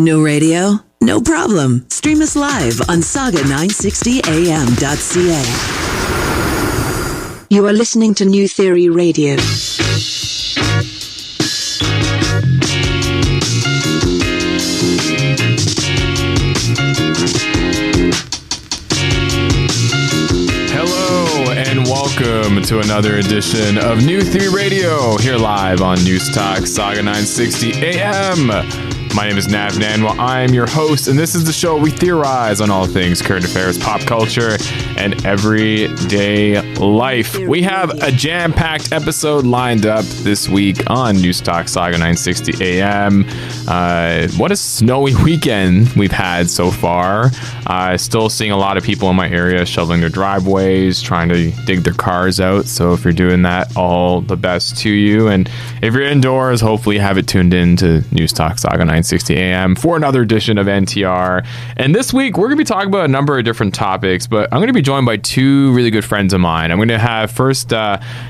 No radio? No problem. Stream us live on saga960am.ca. You are listening to New Theory Radio. Hello and welcome to another edition of New Theory Radio, here live on News Talk Saga 960 AM. My name is Nav Nanwa. I am your host, and this is the show we theorize on all things current affairs, pop culture, and everyday life. We have a jam-packed episode lined up this week on News Talk Saga 960 AM. What a snowy weekend we've had so far. Still seeing a lot of people in my area shoveling their driveways, trying to dig their cars out. So if you're doing that, all the best to you. And if you're indoors, hopefully you have it tuned in to News Talk Saga 960 AM for another edition of NTR. And this week, we're going to be talking about a number of different topics, but I'm going to be joined by two really good friends of mine. I'm going to have first,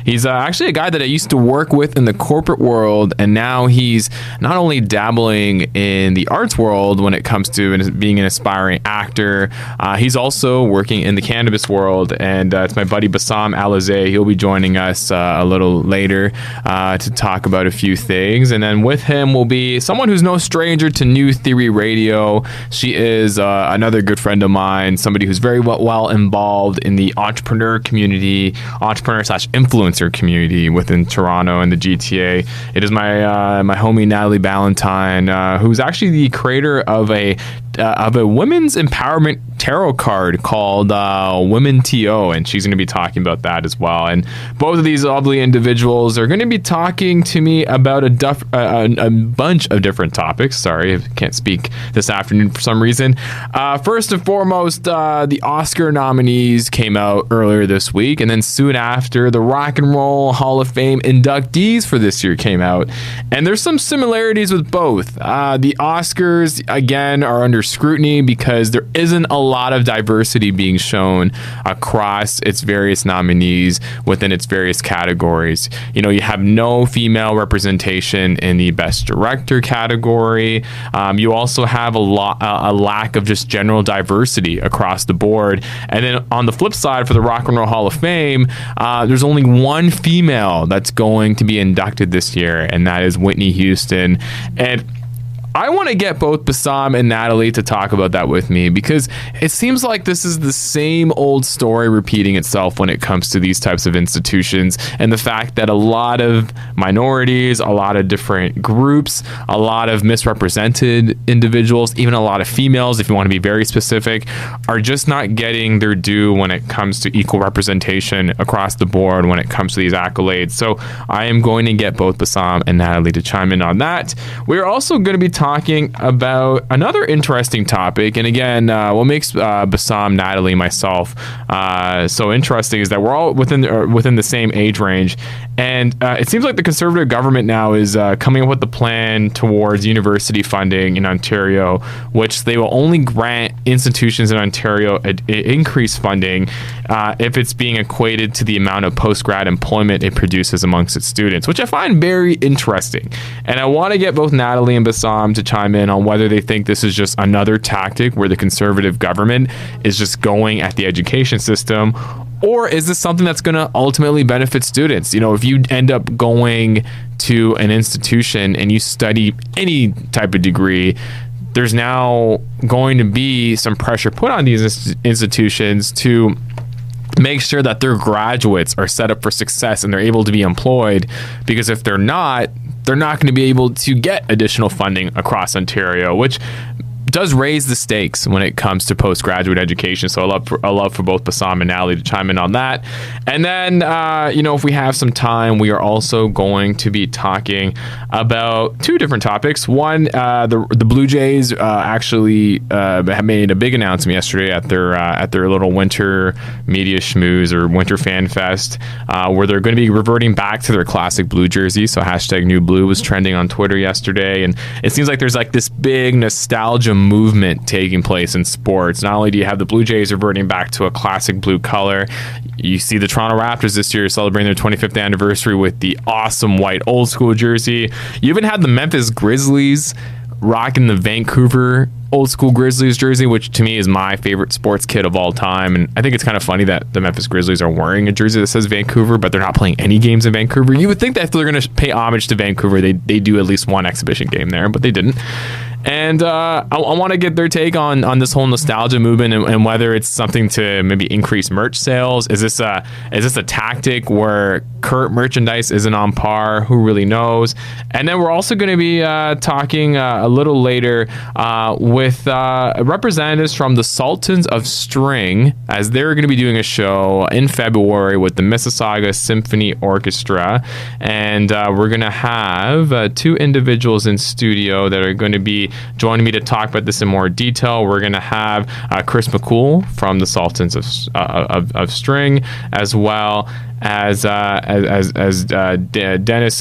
he's actually a guy that I used to work with in the corporate world, and now he's not only dabbling in the arts world when it comes to being an aspiring actor, he's also working in the cannabis world, and it's my buddy Basam Alesayi. He'll be joining us a little later to talk about a few things, and then with him will be someone who's no stranger to New Theory Radio. She is another good friend of mine, somebody who's very well involved in the entrepreneur/influencer community within Toronto and the GTA. It is my homie Nataleigh Ballantyne, who's actually the creator of a women's empowerment tarot card called Women TO, and she's going to be talking about that as well. And both of these lovely individuals are going to be talking to me about a bunch of different topics. Sorry, I can't speak this afternoon for some reason. First and foremost, the Oscar nominees came out earlier this week, and then soon after, the Rock and Roll Hall of Fame inductees for this year came out. And there's some similarities with both. The Oscars, again, are under scrutiny because there isn't a lot of diversity being shown across its various nominees within its various categories. You know, you have no female representation in the Best Director category. You also have a lack of just general diversity across the board. And then on the flip side, for the Rock and Roll Hall of Fame, there's only one female that's going to be inducted this year, and that is Whitney Houston. And I want to get both Basam and Nataleigh to talk about that with me, because it seems like this is the same old story repeating itself when it comes to these types of institutions, and the fact that a lot of minorities, a lot of different groups, a lot of misrepresented individuals, even a lot of females, if you want to be very specific, are just not getting their due when it comes to equal representation across the board when it comes to these accolades. So I am going to get both Basam and Nataleigh to chime in on that. We're also going to be talking about another interesting topic, and again, what makes Basam, Nataleigh, myself so interesting is that we're all within the same age range, and it seems like the Conservative government now is coming up with the plan towards university funding in Ontario, which they will only grant institutions in Ontario increased funding if it's being equated to the amount of post-grad employment it produces amongst its students, which I find very interesting. And I want to get both Nataleigh and Basam to chime in on whether they think this is just another tactic where the Conservative government is just going at the education system, or is this something that's going to ultimately benefit students? You know, if you end up going to an institution and you study any type of degree, there's now going to be some pressure put on these institutions to make sure that their graduates are set up for success and they're able to be employed, because if they're not going to be able to get additional funding across Ontario, which does raise the stakes when it comes to postgraduate education. So I love for both Basam and Nataleigh to chime in on that. And then, if we have some time, we are also going to be talking about two different topics. One, the Blue Jays actually have made a big announcement yesterday at their little winter media schmooze or winter fan fest, where they're going to be reverting back to their classic blue jersey. So #NewBlue was trending on Twitter yesterday, and it seems like there's like this big nostalgia movement taking place in sports. Not only do you have the Blue Jays reverting back to a classic blue color, you see the Toronto Raptors this year celebrating their 25th anniversary with the awesome white old school jersey. You even had the Memphis Grizzlies rocking the Vancouver old school Grizzlies jersey, which to me is my favorite sports kit of all time. And I think it's kind of funny that the Memphis Grizzlies are wearing a jersey that says Vancouver, but they're not playing any games in Vancouver. You would think that if they're going to pay homage to Vancouver, they do at least one exhibition game there, but they didn't. And I want to get their take on this whole nostalgia movement and whether it's something to maybe increase merch sales. Is this a tactic where current merchandise isn't on par? Who really knows? And then we're also going to be talking a little later with representatives from the Sultans of String, as they're going to be doing a show in February with the Mississauga Symphony Orchestra. And we're going to have two individuals in studio that are going to be joining me to talk about this in more detail. We're going to have Chris Mckhool from the Sultans of String, as well as Dennis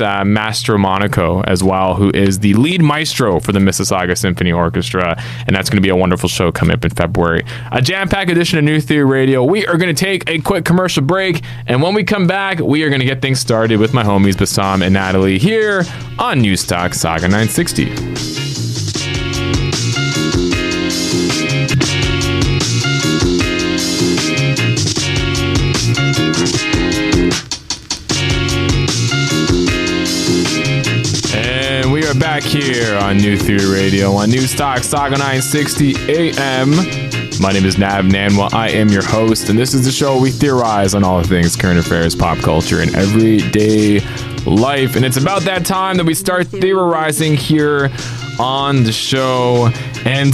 Mastromonoco as well, who is the lead maestro for the Mississauga Symphony Orchestra, and that's going to be a wonderful show coming up in February. A jam-packed edition of New Theory Radio. We are going to take a quick commercial break, and when we come back, we are going to get things started with my homies Basam and Nataleigh here on Newstalk Saga 960. Back here on New Theory Radio on Newstalk Saga 960 AM. My name is Nav Nanwa. I am your host, and this is the show where we theorize on all things current affairs, pop culture, and everyday life. And it's about that time that we start theorizing here on the show. And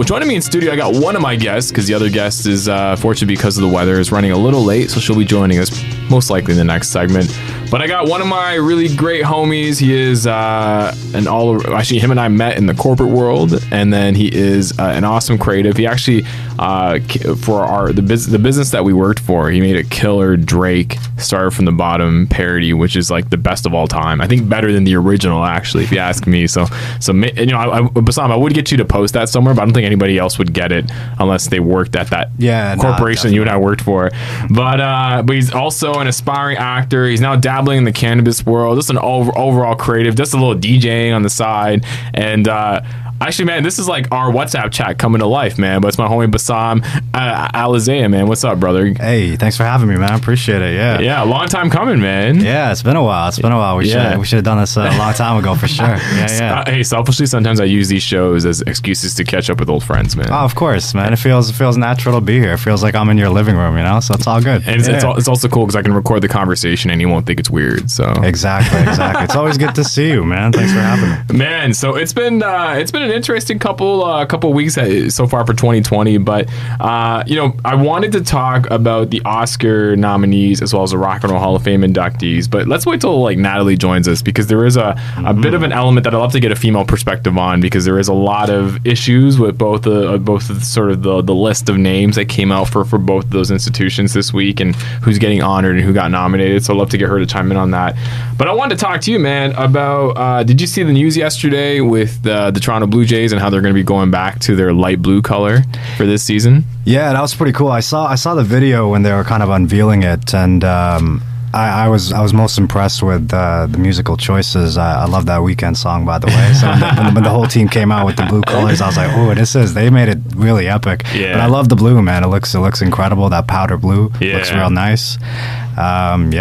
joining me in studio, I got one of my guests, because the other guest is, fortunately because of the weather, is running a little late, so she'll be joining us most likely in the next segment. But I got one of my really great homies. He is actually, him and I met in the corporate world, and then he is an awesome creative. He actually, for the business that we worked for, he made a killer Drake Started From the Bottom parody, which is like the best of all time. I think better than the original, actually, if you ask me. So Basam, I would get you to post that somewhere, but I don't think anybody else would get it unless they worked at that corporation you and I worked for. But he's also an aspiring actor. He's now dabbling in the cannabis world, just an overall creative, just a little DJing on the side. And actually, man, this is like our WhatsApp chat coming to life, man. But it's my homie Basam Alesayi, man. What's up, brother? Hey, thanks for having me, man. I appreciate it. Yeah, long time coming, man. Yeah, it's been a while. We should have done this a long time ago for sure. Yeah. Hey, selfishly, sometimes I use these shows as excuses to catch up with old friends, man. Oh, of course, man. It feels natural to be here. It feels like I'm in your living room, so it's all good. And it's also cool because I can record the conversation and you won't think it's weird. So exactly. It's always good to see you, man. Thanks for having me, man. So it's been an interesting couple weeks so far for 2020, but I wanted to talk about the Oscar nominees as well as the Rock and Roll Hall of Fame inductees, but let's wait till Nataleigh joins us, because there is a bit of an element that I'd love to get a female perspective on, because there is a lot of issues with both sort of the list of names that came out for both of those institutions this week, and who's getting honored and who got nominated. So I'd love to get her to chime in on that. But I wanted to talk to you, man, about did you see the news yesterday with the Toronto Blue Jays and how they're going to be going back to their light blue color for this season? Yeah, that was pretty cool. I saw the video when they were kind of unveiling it, and I was most impressed with the musical choices. I love that Weekend song, by the way. So when the whole team came out with the blue colors, I was like, oh, they made it really epic. Yeah. But I love the blue, man. It looks incredible. That powder blue looks real nice. And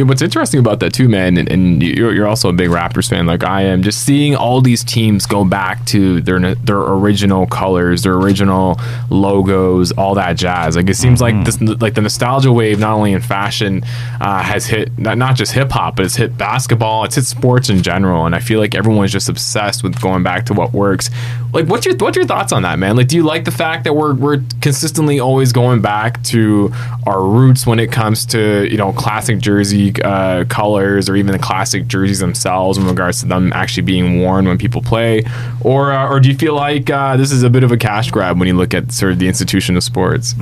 what's interesting about that too, man, and you're also a big Raptors fan like I am, just seeing all these teams go back to their original colors, their original logos, all that jazz. Like, it seems like the nostalgia wave, not only in fashion, has hit not just hip hop, but it's hit basketball, it's hit sports in general, and I feel like everyone's just obsessed with going back to what works. Like, what's your thoughts on that, man? Like, do you like the fact that we're consistently always going back to our roots when it comes to classic jersey colors, or even the classic jerseys themselves in regards to them actually being worn when people play, or do you feel like this is a bit of a cash grab when you look at sort of the institution of sports?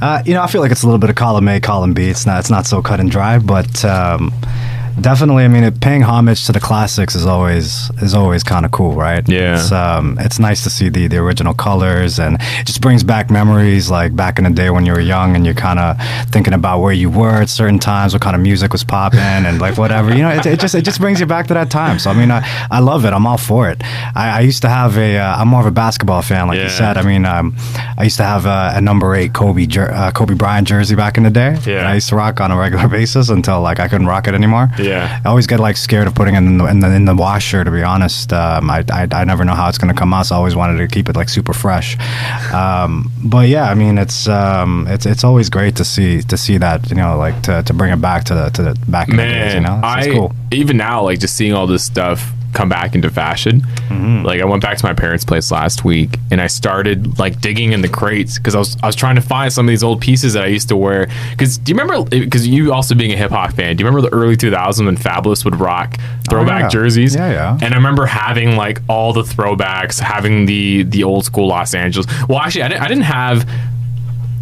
I feel like it's a little bit of column A, column B. It's not so cut and dry, but Definitely. I mean, paying homage to the classics is always kind of cool, right? Yeah. It's nice to see the original colors, and it just brings back memories like back in the day when you were young and you're kind of thinking about where you were at certain times, what kind of music was popping, and like whatever. You know, it just brings you back to that time. So I mean, I love it. I'm all for it. I used to have I'm more of a basketball fan, like you said. I mean, I used to have a number 8 Kobe Bryant jersey back in the day. Yeah. I used to rock on a regular basis until like I couldn't rock it anymore. Yeah. I always get like scared of putting it in the washer, to be honest. I never know how it's going to come out, so I always wanted to keep it like super fresh. But yeah, I mean, it's always great to see that, you know, like to bring it back to the back in the days, you know. It's cool. Even now, like just seeing all this stuff come back into fashion. Like I went back to my parents' place last week and I started like digging in the crates because I was trying to find some of these old pieces that I used to wear. Because do you remember? Because you also being a hip hop fan, do you remember the early 2000s when Fabulous would rock throwback jerseys? Yeah. And I remember having like all the throwbacks, having the old school Los Angeles. Well, actually, I didn't have,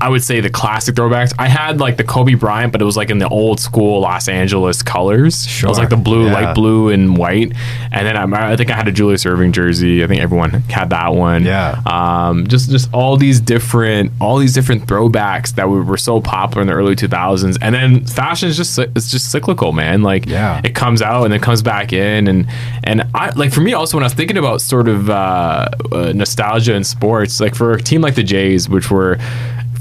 I would say, the classic throwbacks. I had like the Kobe Bryant, but it was like in the old school Los Angeles colors. Sure. It was like the blue, light blue and white. And then I think I had a Julius Erving jersey. I think everyone had that one. Yeah. Just all these different throwbacks that were so popular in the early 2000s. And then fashion is just cyclical, man. Like it comes out and then comes back in. And I like, for me also, when I was thinking about sort of nostalgia in sports, like for a team like the Jays, which were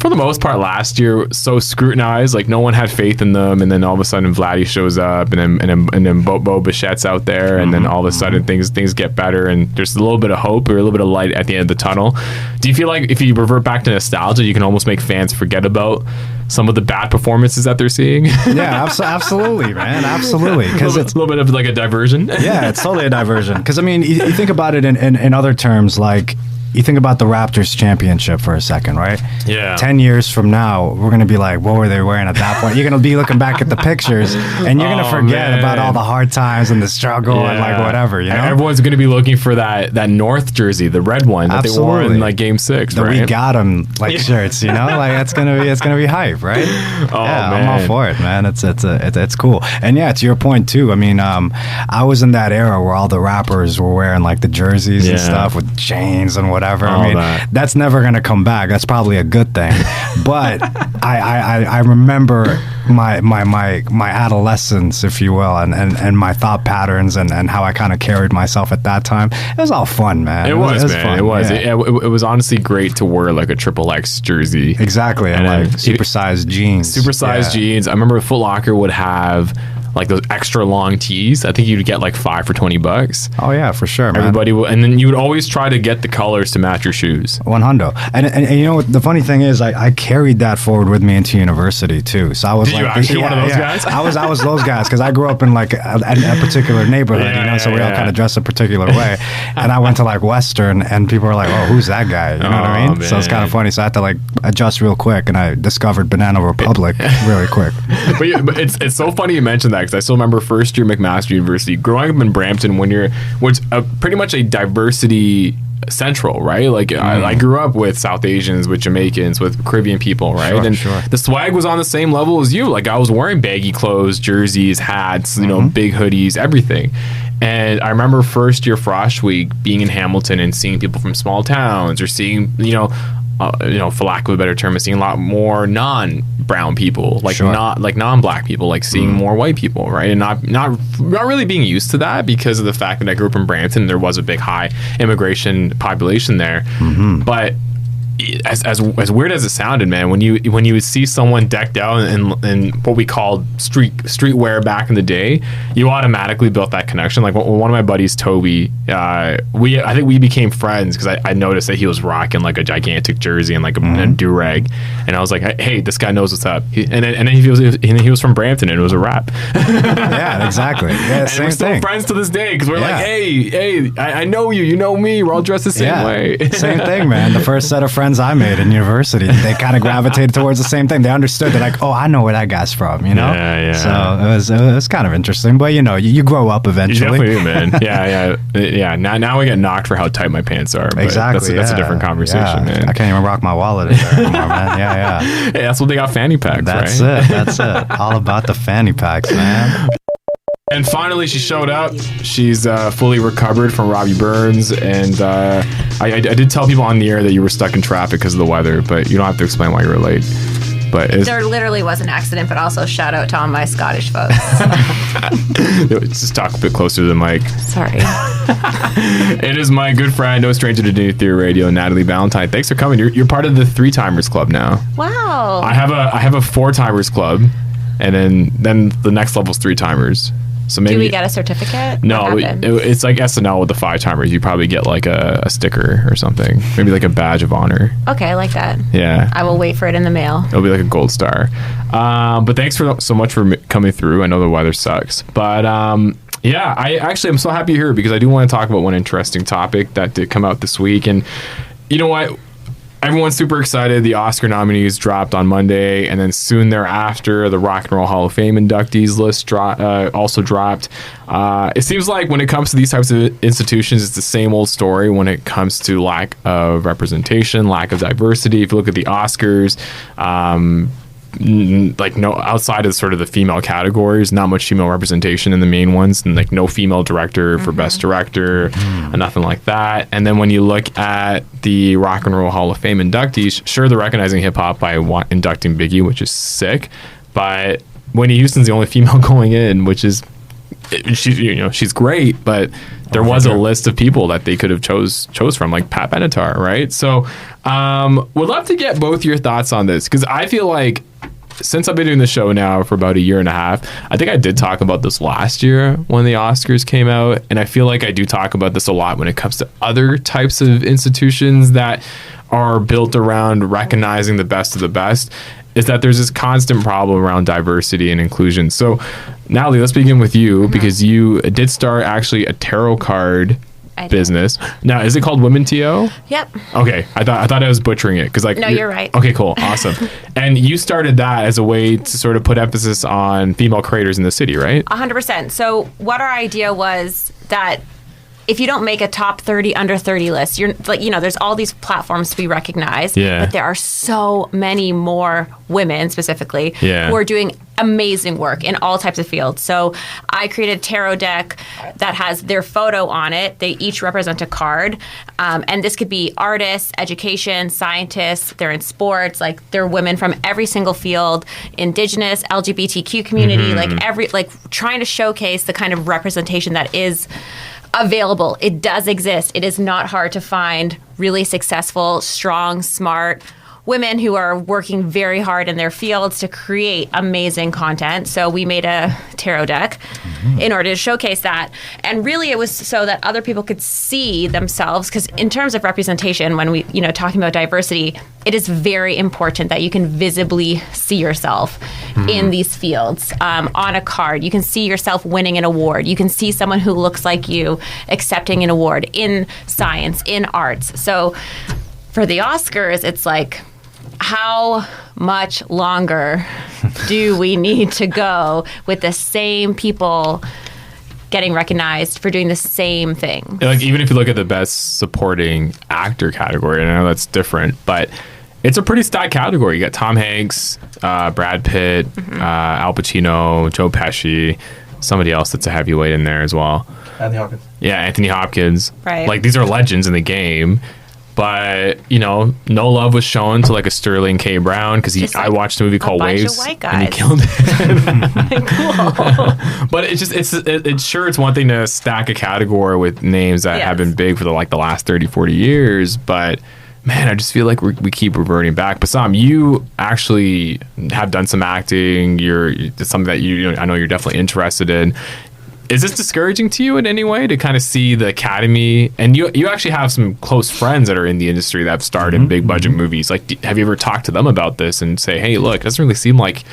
for the most part last year so scrutinized, like no one had faith in them, and then all of a sudden Vladdy shows up, and then Bo Bichette's out there, and then all of a sudden things get better, and there's a little bit of hope or a little bit of light at the end of the tunnel. Do you feel like if you revert back to nostalgia, you can almost make fans forget about some of the bad performances that they're seeing? Yeah, absolutely, man, absolutely. Because it's a little bit of like a diversion. Yeah, it's totally a diversion. Because I mean, you think about it in other terms, like you think about the Raptors championship for a second, right? Yeah. 10 years from now, we're going to be like, what were they wearing at that point? You're going to be looking back at the pictures, and you're going to forget about all the hard times and the struggle and like whatever, you know? Everyone's going to be looking for that North jersey, the red one that they wore in like Game 6, right? We got them like shirts, you know? Like it's going to be hype, right? Oh, yeah, man. I'm all for it, man. It's cool. And yeah, to your point too, I mean, I was in that era where all the rappers were wearing like the jerseys and stuff with chains and whatever. I mean, that's never going to come back. That's probably a good thing. But I remember my adolescence, if you will, and my thought patterns and how I kind of carried myself at that time. It was all fun, man. It was fun. It was. Yeah. It was honestly great to wear like a XXX jersey. Exactly. And like supersized jeans. Supersized jeans. I remember Foot Locker would have like those extra long tees. I think you'd get like 5 for $20. Oh yeah, for sure, man. Everybody and then you would always try to get the colors to match your shoes. 100. And you know what the funny thing is, I carried that forward with me into university too. So I was Did you actually one of those guys? I was those guys because I grew up in like a particular neighborhood, you know. So we all kind of dress a particular way. And I went to like Western, and people were like, "Oh, who's that guy?" You know what I mean? Man. So it's kind of funny. So I had to like adjust real quick, and I discovered Banana Republic really quick. But it's so funny you mentioned that, because I still remember first year McMaster University, growing up in Brampton, which pretty much a diversity central, right? Like I grew up with South Asians, with Jamaicans, with Caribbean people, right? Sure. The swag was on the same level as you. Like I was wearing baggy clothes, jerseys, hats, you know, big hoodies, everything. And I remember first year Frosh Week being in Hamilton and seeing people from small towns, or seeing, for lack of a better term, seeing a lot more non-brown people, like not like non-black people, like seeing more white people, right? And not really being used to that because of the fact that I grew up in Brampton. There was a big high immigration population there, but as weird as it sounded, man, when you would see someone decked out in what we called streetwear back in the day, you automatically built that connection. Like one of my buddies, Toby, I think we became friends because I noticed that he was rocking like a gigantic jersey and like a do-rag, and I was like, hey, this guy knows what's up. And then he was from Brampton, and it was a rap. Yeah, exactly. Yeah, and we're still friends to this day because we're like, hey, I know you know me, we're all dressed the same way. Same thing, man. The first set of friends I made in university, they kind of gravitated towards the same thing. They understood. They're like, oh, I know where that guy's from, you know? Yeah. So it was kind of interesting, but you grow up eventually. You definitely do, man. Yeah. Now I get knocked for how tight my pants are. But exactly. That's a different conversation, man. I can't even rock my wallet anymore, man. Yeah. Hey, that's what they got fanny packs, That's right? That's it. All about the fanny packs, man. And finally, she showed up. She's fully recovered from Robbie Burns. And I did tell people on the air that you were stuck in traffic because of the weather, but you don't have to explain why you were late. But there literally was an accident, but also shout out to all my Scottish folks. Just talk a bit closer to the mic. Sorry. It is my good friend, no stranger to New Theory Radio, Nataleigh Ballantyne. Thanks for coming. You're part of the 3-timers club now. Wow. I have a 4-timers club, and then the next level's 3-timers. So maybe do we get a certificate? No, it's like SNL with the 5-timers. You probably get like a sticker or something. Maybe like a badge of honor. Okay, I like that. Yeah. I will wait for it in the mail. It'll be like a gold star. But thanks so much for coming through. I know the weather sucks. But yeah, I'm so happy you're here because I do want to talk about one interesting topic that did come out this week. And you know what? Everyone's super excited. The Oscar nominees dropped on Monday, and then soon thereafter, the Rock and Roll Hall of Fame inductees list also dropped. It seems like when it comes to these types of institutions, it's the same old story when it comes to lack of representation, lack of diversity. If you look at the Oscars, outside of sort of the female categories, not much female representation in the main ones, and like no female director for best director, nothing like that. And then when you look at the Rock and Roll Hall of Fame inductees, sure, they're recognizing hip hop by inducting Biggie, which is sick, but Whitney Houston's the only female going in, which is she's great, but there was a list of people that they could have chose from, like Pat Benatar, right? So would love to get both your thoughts on this, because I feel like since I've been doing the show now for about a year and a half, I think I did talk about this last year when the Oscars came out, and I feel like I do talk about this a lot when it comes to other types of institutions that are built around recognizing the best of the best, is that there's this constant problem around diversity and inclusion. So, Nataleigh, let's begin with you, because you did start actually a tarot card business. Now, is it called Women TO? Yep. Okay, I thought I was butchering it, because no, you're right. Okay, cool, awesome. And you started that as a way to sort of put emphasis on female creators in the city, right? 100%. So, what our idea was that if you don't make a top 30 under 30 list, you're like, there's all these platforms to be recognized, but there are so many more women specifically who are doing amazing work in all types of fields. So I created a tarot deck that has their photo on it. They each represent a card. And this could be artists, education, scientists, they're in sports, like they're women from every single field, Indigenous, LGBTQ community, like trying to showcase the kind of representation that is available. It does exist. It is not hard to find really successful, strong, smart women who are working very hard in their fields to create amazing content. So we made a tarot deck in order to showcase that. And really it was so that other people could see themselves, because in terms of representation, when we, talking about diversity, it is very important that you can visibly see yourself in these fields. On a card, you can see yourself winning an award. You can see someone who looks like you accepting an award in science, in arts. So for the Oscars, it's like, how much longer do we need to go with the same people getting recognized for doing the same thing? Like, even if you look at the best supporting actor category, and I know that's different, but it's a pretty stacked category. You got Tom Hanks, Brad Pitt, Al Pacino, Joe Pesci, somebody else that's a heavyweight in there as well. Anthony Hopkins. Yeah, Anthony Hopkins. Right. Like, these are legends in the game. But, no love was shown to like a Sterling K. Brown, because I watched a movie called Waves and he killed it. Cool. But it's one thing to stack a category with names that have been big for the last 30, 40 years. But man, I just feel like we keep reverting back. Basam, you actually have done some acting. It's something that I know you're definitely interested in. Is this discouraging to you in any way to kind of see the Academy? And you actually have some close friends that are in the industry that have starred in big budget movies. Like, have you ever talked to them about this and say, hey, look, it doesn't really seem like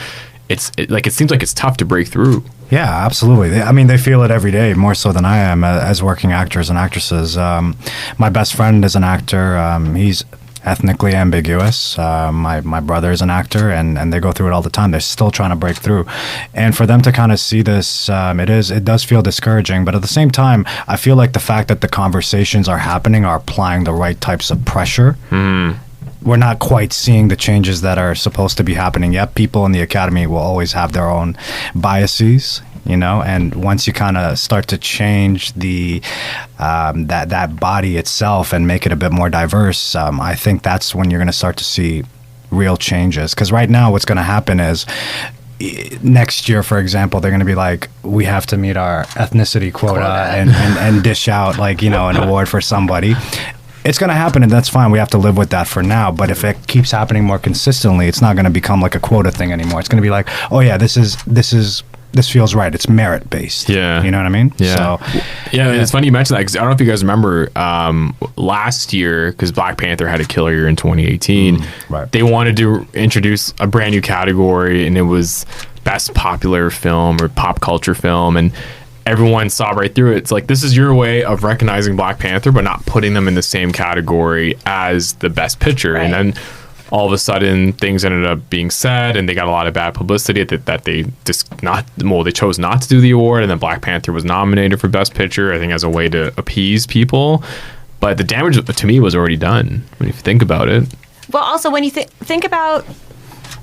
it seems like it's tough to break through? Yeah, absolutely. They feel it every day, more so than I am as working actors and actresses. My best friend is an actor. He's ethnically ambiguous. My brother is an actor, and they go through it all the time. They're still trying to break through, and for them to kind of see this, it does feel discouraging. But at the same time, I feel like the fact that the conversations are happening are applying the right types of pressure. We're not quite seeing the changes that are supposed to be happening yet. People in the Academy will always have their own biases. you know. And once you kind of start to change the that body itself and make it a bit more diverse, I think that's when you're going to start to see real changes. Because right now what's going to happen is next year, for example, they're going to be like, we have to meet our ethnicity quota. And dish out, like, you know, an award for somebody. It's going to happen, and that's fine. We have to live with that for now. But if it keeps happening more consistently, it's not going to become like a quota thing anymore. It's going to be like, oh yeah, this feels right. It's merit based. Yeah, you know what I mean. Yeah, so, yeah. It's funny you mentioned that, because I don't know if you guys remember last year, because Black Panther had a killer year in 2018. Right. They wanted to introduce a brand new category, and it was best popular film or pop culture film, and everyone saw right through it. It's like, this is your way of recognizing Black Panther, but not putting them in the same category as the best picture. Right. And then all of a sudden, things ended up being said, and they got a lot of bad publicity that they they chose not to do the award. And then Black Panther was nominated for best picture, I think, as a way to appease people. But the damage to me was already done when you think about it. Well, also when you think about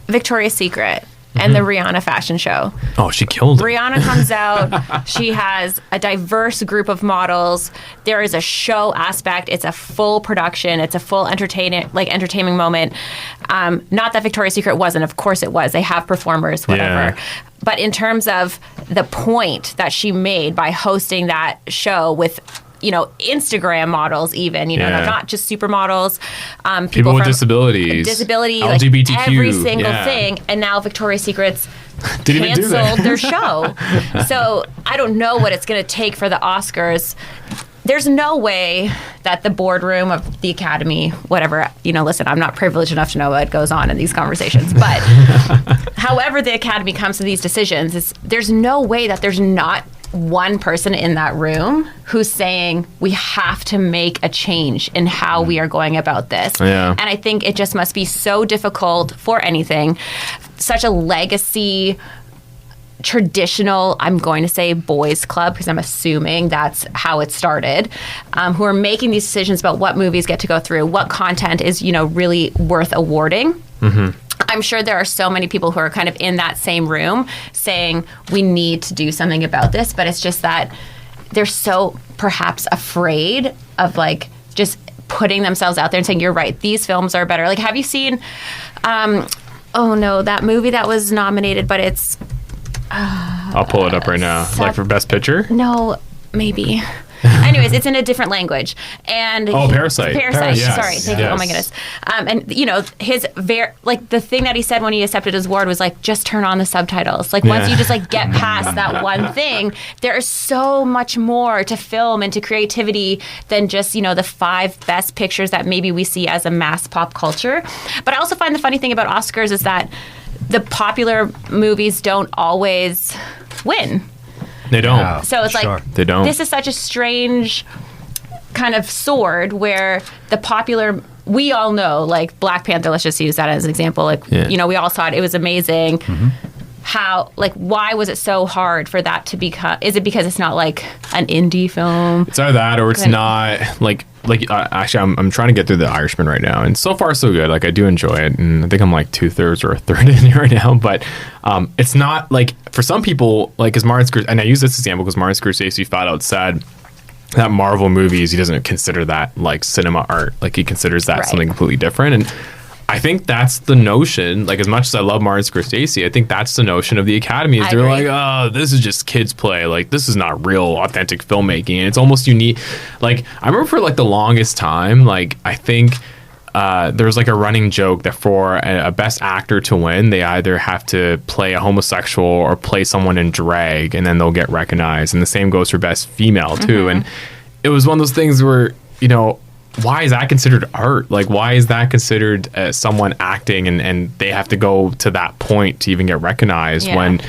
Victoria's Secret and the Rihanna fashion show. Oh, she killed it. Rihanna comes out. She has a diverse group of models. There is a show aspect. It's a full production. It's a full entertainment moment. Not that Victoria's Secret wasn't. Of course it was. They have performers, whatever. Yeah. But in terms of the point that she made by hosting that show with, you know, Instagram models, even, you know, not just supermodels, people with disability, LGBTQ, like every single thing. And now Victoria's Secret's canceled their show. So I don't know what it's going to take for the Oscars. There's no way that the boardroom of the Academy, whatever, you know, listen, I'm not privileged enough to know what goes on in these conversations, but however the Academy comes to these decisions, there's no way that there's not one person in that room who's saying we have to make a change in how we are going about this. Yeah. And I think it just must be so difficult for anything, such a legacy, traditional, I'm going to say boys club, because I'm assuming that's how it started, who are making these decisions about what movies get to go through, what content is, you know, really worth awarding. Mm-hmm. I'm sure there are so many people who are kind of in that same room saying we need to do something about this, but it's just that they're so perhaps afraid of like just putting themselves out there and saying, you're right, these films are better. Like, have you seen, that movie that was nominated, but it's... I'll pull it up right now. Like for Best Picture? No, maybe. Anyways, it's in a different language. And Parasite. Yes. Sorry. Thank you. Oh my goodness. And you know, the thing that he said when he accepted his award was like, just turn on the subtitles. Like once you just like get past that one thing, there is so much more to film and to creativity than just, you know, the 5 best pictures that maybe we see as a mass pop culture. But I also find the funny thing about Oscars is that the popular movies don't always win. They don't. So it's like, they don't. This is such a strange kind of sword where the popular, we all know, like Black Panther, let's just use that as an example. Like, you know, we all saw it. It was amazing. Mm-hmm. How, like, why was it so hard for that to become, is it because it's not like an indie film? It's either that or it's not actually I'm trying to get through The Irishman right now, and so far so good. Like, I do enjoy it, and I think I'm like 2/3 or a third in here right now, but it's not like, for some people, like, as Martin Scorsese, and I use this example because Martin Scorsese flat out said that Marvel movies, he doesn't consider that like cinema art. Like, he considers that something completely different. And I think that's the notion, like, as much as I love Martin Scorsese, I think that's the notion of the Academy, is they're like, oh, this is just kids play. Like, this is not real, authentic filmmaking. And it's almost unique. Like, I remember for, like, the longest time, like, I think there was, like, a running joke that for a best actor to win, they either have to play a homosexual or play someone in drag, and then they'll get recognized. And the same goes for best female, too. Mm-hmm. And it was one of those things where, you know, why is that considered art? Like, why is that considered someone acting and they have to go to that point to even get recognized when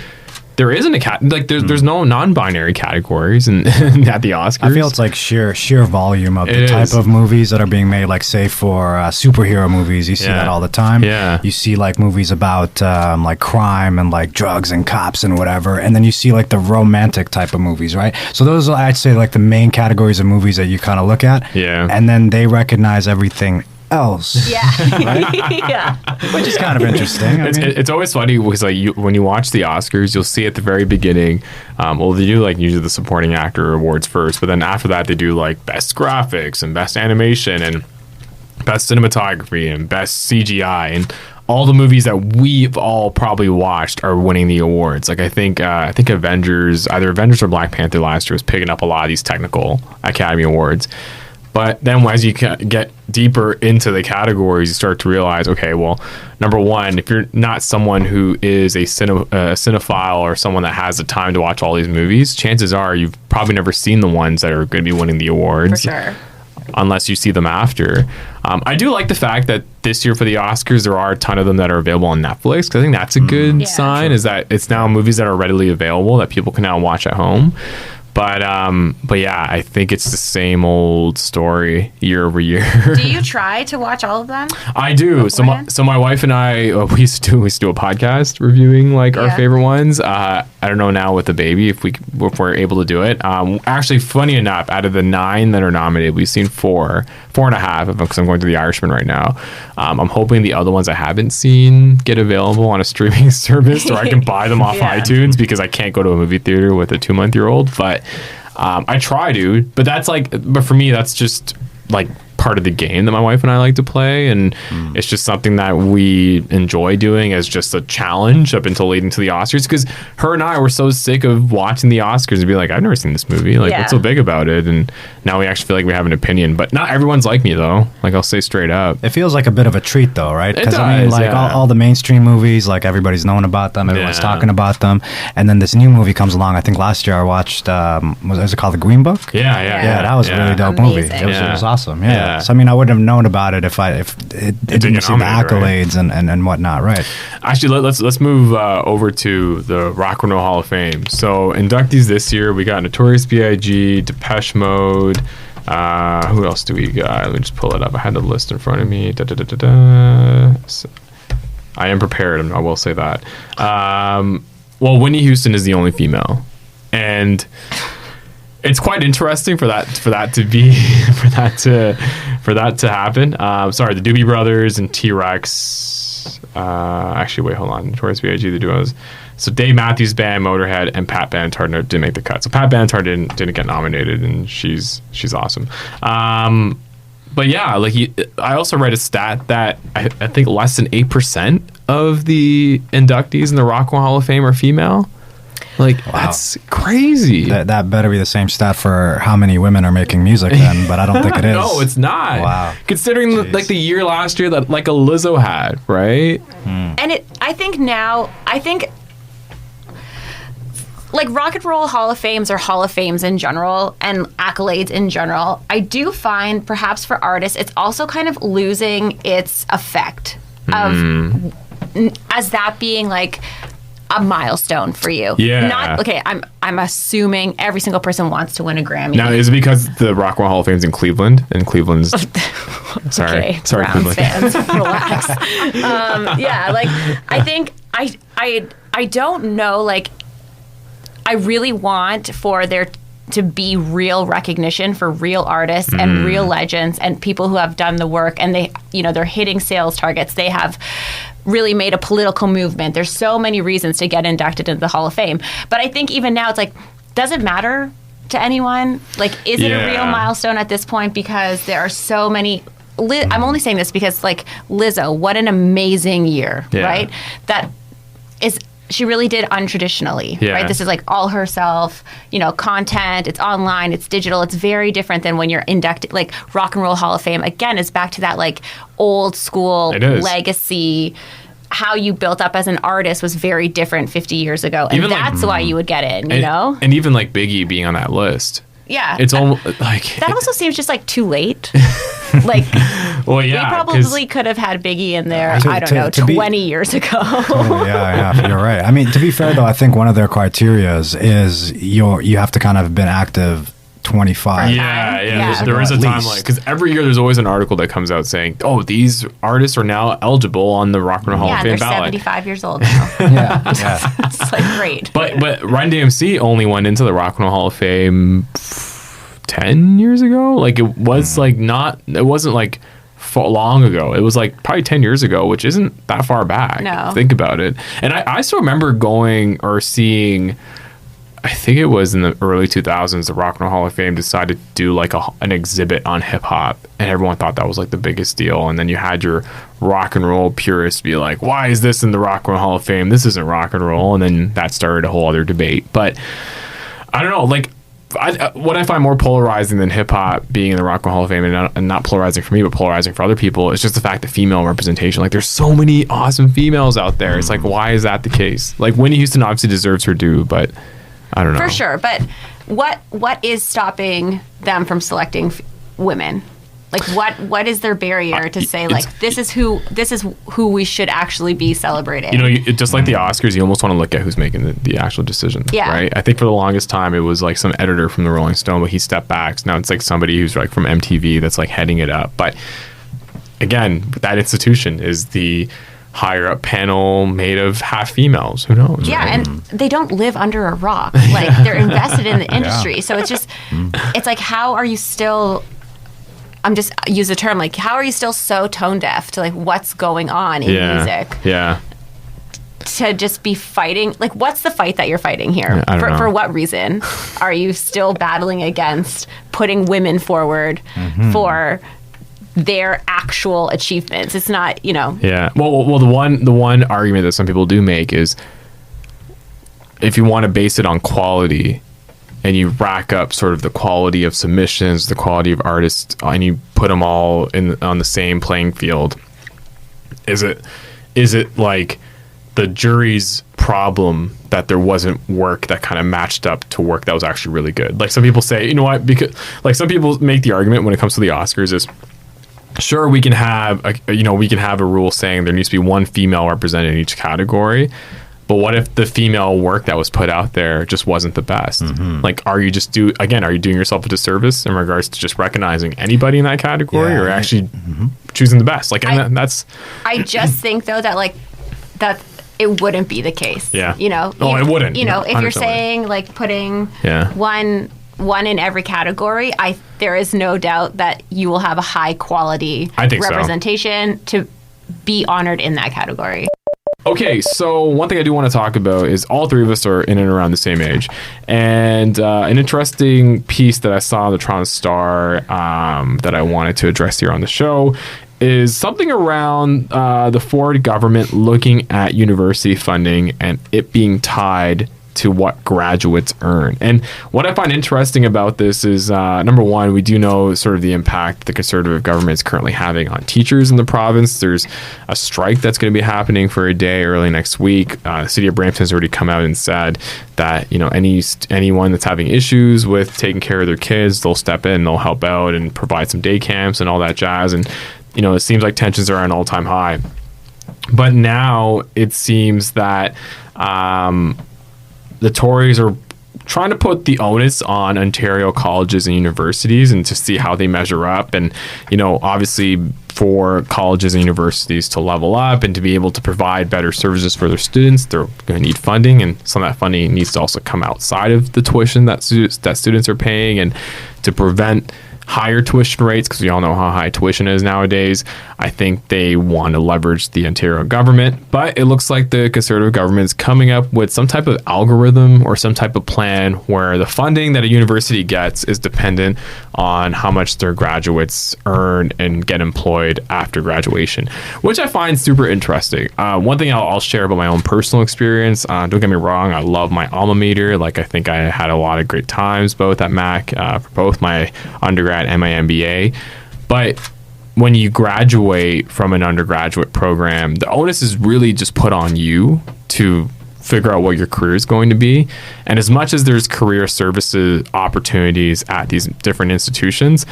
there isn't there's no non-binary categories and at the Oscars. I feel it's like sheer volume of the type of movies that are being made. Like, say for superhero movies, you see that all the time. Yeah, you see like movies about like crime and like drugs and cops and whatever, and then you see like the romantic type of movies, right? So those are, I'd say, like the main categories of movies that you kind of look at. Yeah, and then they recognize everything else. Yeah. Yeah. Which is kind of interesting. It's always funny because when you watch the Oscars, you'll see at the very beginning, they do usually the supporting actor awards first, but then after that they do best graphics and best animation and best cinematography and best CGI, and all the movies that we've all probably watched are winning the awards. I think Avengers, either Avengers or Black Panther last year, was picking up a lot of these technical Academy Awards. But then as you get deeper into the categories, you start to realize, okay, well, number one, if you're not someone who is a cinephile or someone that has the time to watch all these movies, chances are you've probably never seen the ones that are going to be winning the awards. For sure. Unless you see them after. I do like the fact that this year for the Oscars, there are a ton of them that are available on Netflix, because I think that's a good sign, is that it's now movies that are readily available that people can now watch at home. But yeah, I think it's the same old story year over year. Do you try to watch all of them? I do. So my wife and I, we used to do a podcast reviewing our favorite ones. I don't know now with the baby if we're able to do it. Actually, funny enough, out of the 9 that are nominated, we've seen 4.5 because I'm going through The Irishman right now. I'm hoping the other ones I haven't seen get available on a streaming service, or I can buy them off iTunes, because I can't go to a movie theater with a 2-month-old. But I try to, but but for me, that's just part of the game that my wife and I like to play, and it's just something that we enjoy doing as just a challenge up until leading to the Oscars, because her and I were so sick of watching the Oscars and be like, I've never seen this movie, what's so big about it? And now we actually feel like we have an opinion, but not everyone's like me though. I'll say straight up, it feels like a bit of a treat though, right? Because I all the mainstream movies, everybody's known about them, everyone's talking about them, and then this new movie comes along. I think last year I watched was it called The Green Book? Yeah, that was a really dope movie. It was awesome. Yeah. So I wouldn't have known about it if it didn't see the accolades, right? and whatnot, right? Actually, let's move over to the Rock and Roll Hall of Fame. So inductees this year, we got Notorious B.I.G., Depeche Mode. Who else do we got? Let me just pull it up. I had the list in front of me. So, I am prepared. I will say that. Well, Whitney Houston is the only female, and it's quite interesting for that to happen. Sorry, the Doobie Brothers and T-Rex. Actually, wait, hold on. Notorious B.I.G., the duos. So Dave Matthews Band, Motorhead, and Pat Benatar didn't make the cut. So Pat Benatar didn't get nominated, and she's awesome. But yeah, I also read a stat that I think less than 8% of the inductees in the Rock and Roll Hall of Fame are female. That's crazy. That better be the same stat for how many women are making music then, but I don't think it is. No, it's not. Wow. Considering the year last year that a Lizzo had, right? And I think Rock and Roll Hall of Fames or Hall of Fames in general and accolades in general, I do find perhaps for artists it's also kind of losing its effect of as that being a milestone for you. Yeah. I'm assuming every single person wants to win a Grammy. Now, is it because the Rock and Roll Hall of Fame's in Cleveland? And Cleveland's... sorry, Browns Cleveland. fans, relax. I think I don't know. I really want for there to be real recognition for real artists and real legends and people who have done the work, and they're hitting sales targets. They have really made a political movement. There's so many reasons to get inducted into the Hall of Fame. But I think even now it's does it matter to anyone? Is it a real milestone at this point? Because there are so many... I'm only saying this because Lizzo, what an amazing year, right? That is... She really did untraditionally, right? This is all herself, content, it's online, it's digital. It's very different than when you're inducted, Rock and Roll Hall of Fame. Again, is back to that old school legacy. How you built up as an artist was very different 50 years ago. And that's why you would get in, you know? And even Biggie being on that list. Yeah. It's almost that also seems just too late. Well, yeah. We probably could have had Biggie in there, 20 years ago. Yeah, you're right. To be fair though, I think one of their criteria is you have to kind of have been active 25. Yeah. There is a timeline, because every year there's always an article that comes out saying, "Oh, these artists are now eligible on the Rock and Roll Hall of Fame ballot." They're 75 years old now. It's great. But Run DMC only went into the Rock and Roll Hall of Fame 10 years ago. It was it wasn't long ago. It was like probably 10 years ago, which isn't that far back. No. Think about it. And I still remember going or seeing, I think it was in the early 2000s, the Rock and Roll Hall of Fame decided to do like an exhibit on hip hop, and everyone thought that was like the biggest deal. And then you had your rock and roll purists be like, why is this in the Rock and Roll Hall of Fame? This isn't rock and roll. And then that started a whole other debate. But I don't know, like, what I find more polarizing than hip hop being in the Rock and Roll Hall of Fame, and not polarizing for me, but polarizing for other people, is just the fact that female representation. Like, there's so many awesome females out there. It's like, why is that the case? Like, Whitney Houston obviously deserves her due, but I don't know. For sure, but what is stopping them from selecting women? Like, what is their barrier to say, like, this is who we should actually be celebrating? Just like the Oscars, you almost want to look at who's making the actual decision. Yeah. Right? I think for the longest time, it was like some editor from the Rolling Stone, but he stepped back. So now it's like somebody who's like from MTV that's like heading it up. But again, that institution is the higher up panel made of half females. Who knows? Yeah, right? and they don't live under a rock. Like, they're invested in the industry. So it's just, it's like, how are you still... I'm just use the term, like, how are you still so tone deaf to like what's going on in music? Yeah. To just be fighting, like, what's the fight that you're fighting here? I don't know. For what reason are you still battling against putting women forward for their actual achievements? It's not, Yeah. Well, the one argument that some people do make is if you want to base it on quality, and you rack up sort of the quality of submissions, the quality of artists, and you put them all on the same playing field, is it like the jury's problem that there wasn't work that kind of matched up to work that was actually really good? Like, some people say, you know what, because like some people make the argument when it comes to the Oscars is, sure, we can have a rule saying there needs to be one female represented in each category. But what if the female work that was put out there just wasn't the best? Like, are you doing yourself a disservice in regards to just recognizing anybody in that category, or actually choosing the best? Like, that's. I just think though that it wouldn't be the case. Yeah. It wouldn't. If you're saying like putting one in every category, there is no doubt that you will have a high quality representation to be honored in that category. Okay, so one thing I do want to talk about is all three of us are in and around the same age. And an interesting piece that I saw in the Toronto Star that I wanted to address here on the show is something around the Ford government looking at university funding and it being tied to what graduates earn. And what I find interesting about this is, number one, we do know sort of the impact the Conservative government is currently having on teachers in the province. There's a strike that's going to be happening for a day early next week. The city of Brampton has already come out and said that, anyone that's having issues with taking care of their kids, they'll step in, they'll help out and provide some day camps and all that jazz. And, it seems like tensions are at an all-time high. But now it seems that the Tories are trying to put the onus on Ontario colleges and universities and to see how they measure up. And, obviously for colleges and universities to level up and to be able to provide better services for their students, they're going to need funding. And some of that funding needs to also come outside of the tuition that students are paying, and to prevent higher tuition rates, because we all know how high tuition is nowadays. I think they want to leverage the Ontario government, but it looks like the Conservative government is coming up with some type of algorithm or some type of plan where the funding that a university gets is dependent on how much their graduates earn and get employed after graduation, which I find super interesting. One thing I'll share about my own personal experience, don't get me wrong, I love my alma mater. Like, I think I had a lot of great times both at Mac for both my undergrad and my MBA. But when you graduate from an undergraduate program, the onus is really just put on you to figure out what your career is going to be. And as much as there's career services opportunities at these different institutions,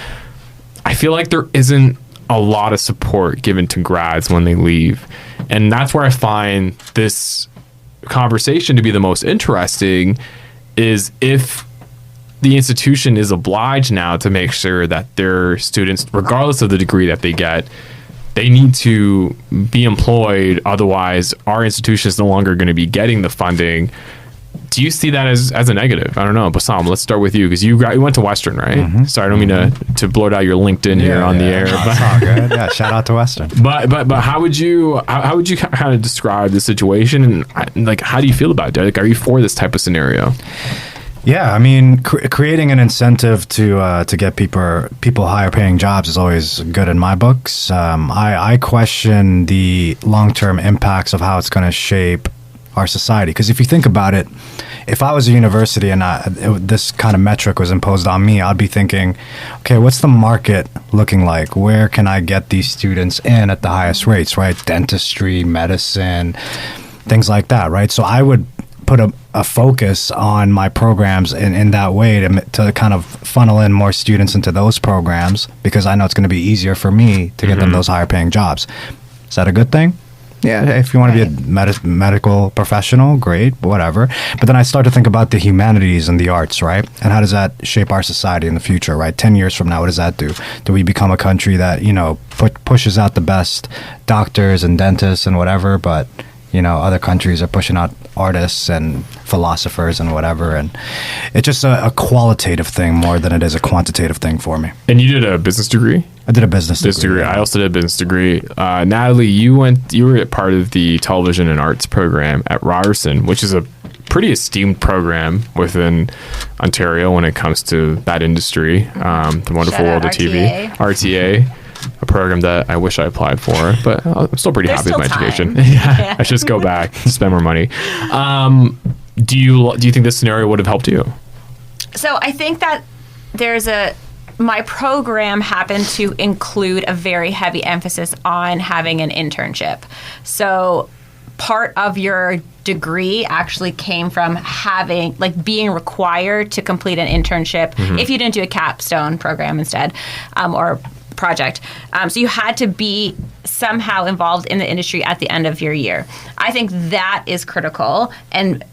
I feel like there isn't a lot of support given to grads when they leave. And that's where I find this conversation to be the most interesting, is if the institution is obliged now to make sure that their students, regardless of the degree that they get, they need to be employed. Otherwise, our institution is no longer going to be getting the funding. Do you see that as a negative? I don't know. Basam, let's start with you because you went to Western, right? Sorry, I don't mean to blurt out your LinkedIn here on the air. No, it's all good. Yeah, shout out to Western. But how would you kind of describe the situation, and like how do you feel about it? Like, are you for this type of scenario? Yeah, I mean, creating an incentive to get people higher paying jobs is always good in my books. I question the long-term impacts of how it's going to shape our society. Because if you think about it, if I was a university and this kind of metric was imposed on me, I'd be thinking, okay, what's the market looking like? Where can I get these students in at the highest rates, right? Dentistry, medicine, things like that, right? So I would put a focus on my programs in that way to kind of funnel in more students into those programs because I know it's going to be easier for me to get them those higher paying jobs. Is that a good thing? Yeah, if you want to be a medical professional, great, whatever. But then I start to think about the humanities and the arts, right? And how does that shape our society in the future, right? 10 years from now, what does that do? Do we become a country that, pushes out the best doctors and dentists and whatever, but other countries are pushing out artists and philosophers and whatever. And it's just a qualitative thing more than it is a quantitative thing for me. And you did a business degree? I did a business degree. I also did a business degree. Nataleigh, you were a part of the television and arts program at Ryerson, which is a pretty esteemed program within Ontario when it comes to that industry. The wonderful world of TV. RTA. A program that I wish I applied for, but I'm still pretty happy with my education. Yeah, I should just go back, spend more money. Do you think this scenario would have helped you? So I think that my program happened to include a very heavy emphasis on having an internship. So part of your degree actually came from being required to complete an internship if you didn't do a capstone program instead, or project. So you had to be somehow involved in the industry at the end of your year. I think that is critical, and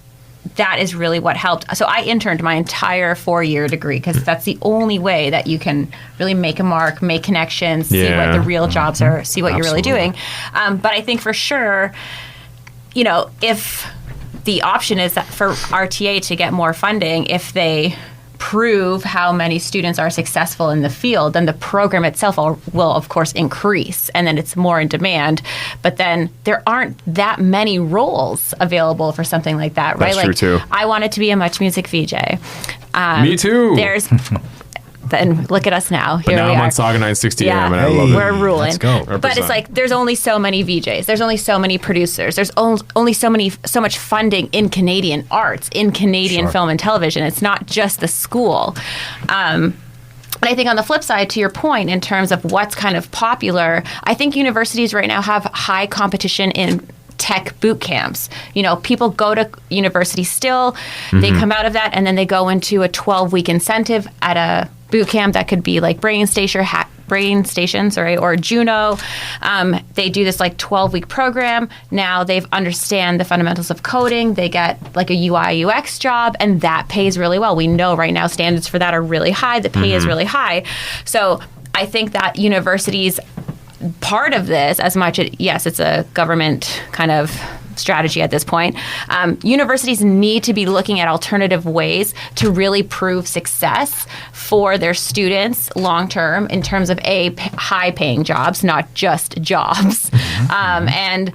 that is really what helped. So I interned my entire 4-year degree because that's the only way that you can really make a mark, make connections, see what the real jobs are, see what you're really doing. But I think for sure, if the option is that for RTA to get more funding, if they prove how many students are successful in the field, then the program itself will of course increase, and then it's more in demand. But then there aren't that many roles available for something like that, right? That's true too. I wanted to be a Much Music VJ. Me too. Then look at us now. But now I'm on Saga 960 AM and I love it. We're ruling. Let's go. But it's like there's only so many VJs. There's only so many producers. There's only so much funding in Canadian arts, in Canadian film and television. It's not just the school. But I think on the flip side, to your point, in terms of what's kind of popular, I think universities right now have high competition in tech boot camps. People go to university still, they come out of that, and then they go into a 12-week incentive at a boot camp that could be like Brain Station, or Juno. They do this 12-week program. Now they understand the fundamentals of coding. They get like a UI UX job, and that pays really well. We know right now standards for that are really high. The pay is really high. So I think that universities, part of this, as much as, yes, it's a government kind of strategy at this point, universities need to be looking at alternative ways to really prove success for their students long term in terms of high paying jobs, not just jobs, and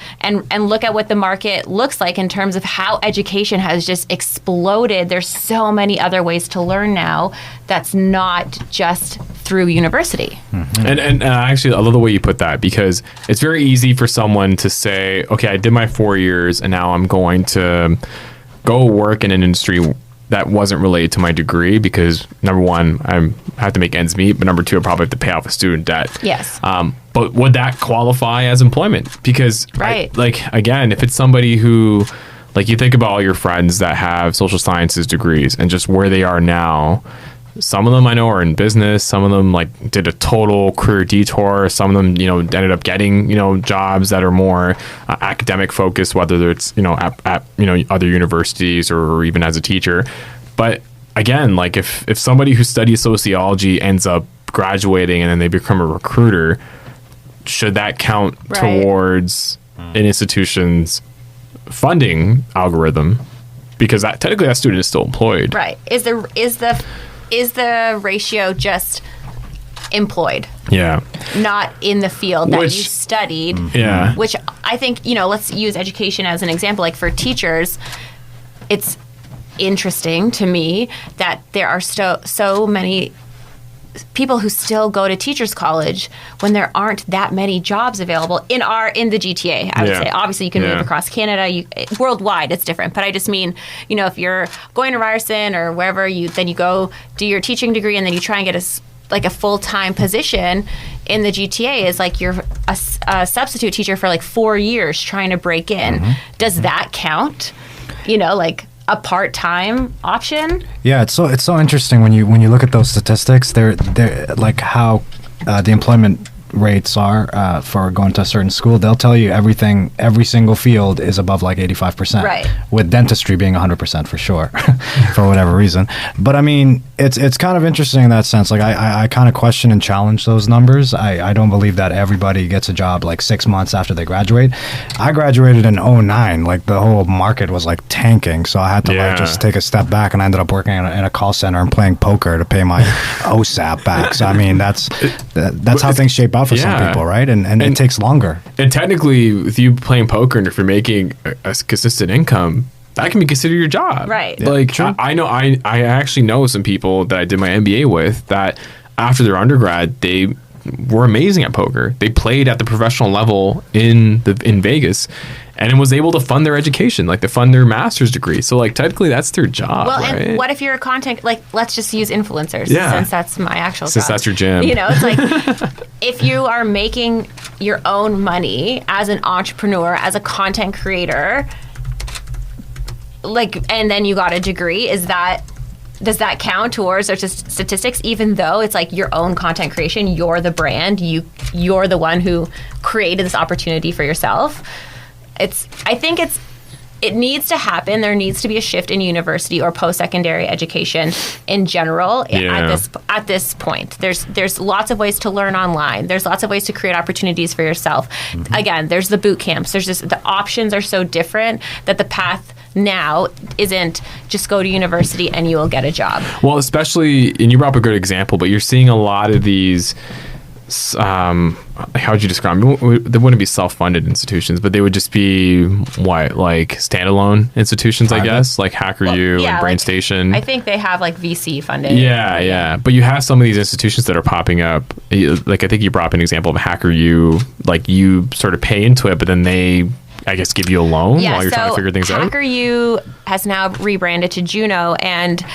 look at what the market looks like in terms of how education has just exploded. There's so many other ways to learn now that's not just through university. And actually, I love the way you put that, because it's very easy for someone to say, okay, I did my 4 years and now I'm going to go work in an industry that wasn't related to my degree because, number one, I have to make ends meet, but number two, I probably have to pay off a student debt. Yes. But would that qualify as employment? Because, again, if it's somebody who, you think about all your friends that have social sciences degrees and just where they are now. Some of them I know are in business. Some of them did a total career detour. Some of them, ended up getting, jobs that are more academic focused, whether it's, at other universities or even as a teacher. But again, if somebody who studies sociology ends up graduating and then they become a recruiter, should that count towards an institution's funding algorithm? because technically that student is still employed. Right. Is the ratio just employed? Yeah. Not in the field that you studied. Yeah. Which I think, let's use education as an example. Like for teachers, it's interesting to me that there are so many people who still go to teachers college when there aren't that many jobs available in the GTA. I would say obviously you can move across Canada, worldwide it's different, but I just mean, if you're going to Ryerson or wherever, then you go do your teaching degree and then you try and get a full-time position in the GTA is like you're a substitute teacher for like 4 years trying to break in. Does that count? Like a part-time option? Yeah, it's so interesting when you look at those statistics. They're like how the employment rates are for going to a certain school. They'll tell you every single field is above like 85%. Right. With dentistry being 100% for sure, for whatever reason. But I mean, it's kind of interesting in that sense. Like I kind of question and challenge those numbers. I don't believe that everybody gets a job like 6 months after they graduate. I graduated in 2009. Like the whole market was like tanking, so I had to like just take a step back, and I ended up working in a call center and playing poker to pay my OSAP back. So I mean, that's how things shape out for some people, right? And it takes longer. And technically, with you playing poker, and if you're making a consistent income, that can be considered your job. Right. Yeah, like, I know, I actually know some people that I did my MBA with that after their undergrad, they were amazing at poker. They played at the professional level in Vegas, and it was able to fund their education, like to fund their master's degree. So like technically that's their job. Well, right? And what if you're a content, like let's just use influencers since that's my actual job. Since that's your jam. It's like if you are making your own money as an entrepreneur, as a content creator, like, and then you got a degree, does that count towards our statistics, even though it's like your own content creation? You're the brand. You're the one who created this opportunity for yourself. I think it needs to happen. There needs to be a shift in university or post-secondary education in general at this point. There's lots of ways to learn online. There's lots of ways to create opportunities for yourself. Again, there's the boot camps. The options are so different that the path now isn't just go to university and you will get a job. Well, especially, and you brought up a good example, but you're seeing a lot of these, how would you describe them? They wouldn't be self-funded institutions, but they would just be like standalone institutions, I guess, like HackerU and BrainStation. I think they have like VC funding. Yeah. But you have some of these institutions that are popping up. Like I think you brought up an example of HackerU, like you sort of pay into it, but then they, I guess, give you a loan while you're trying to figure things out. HackerU has now rebranded to Juno, and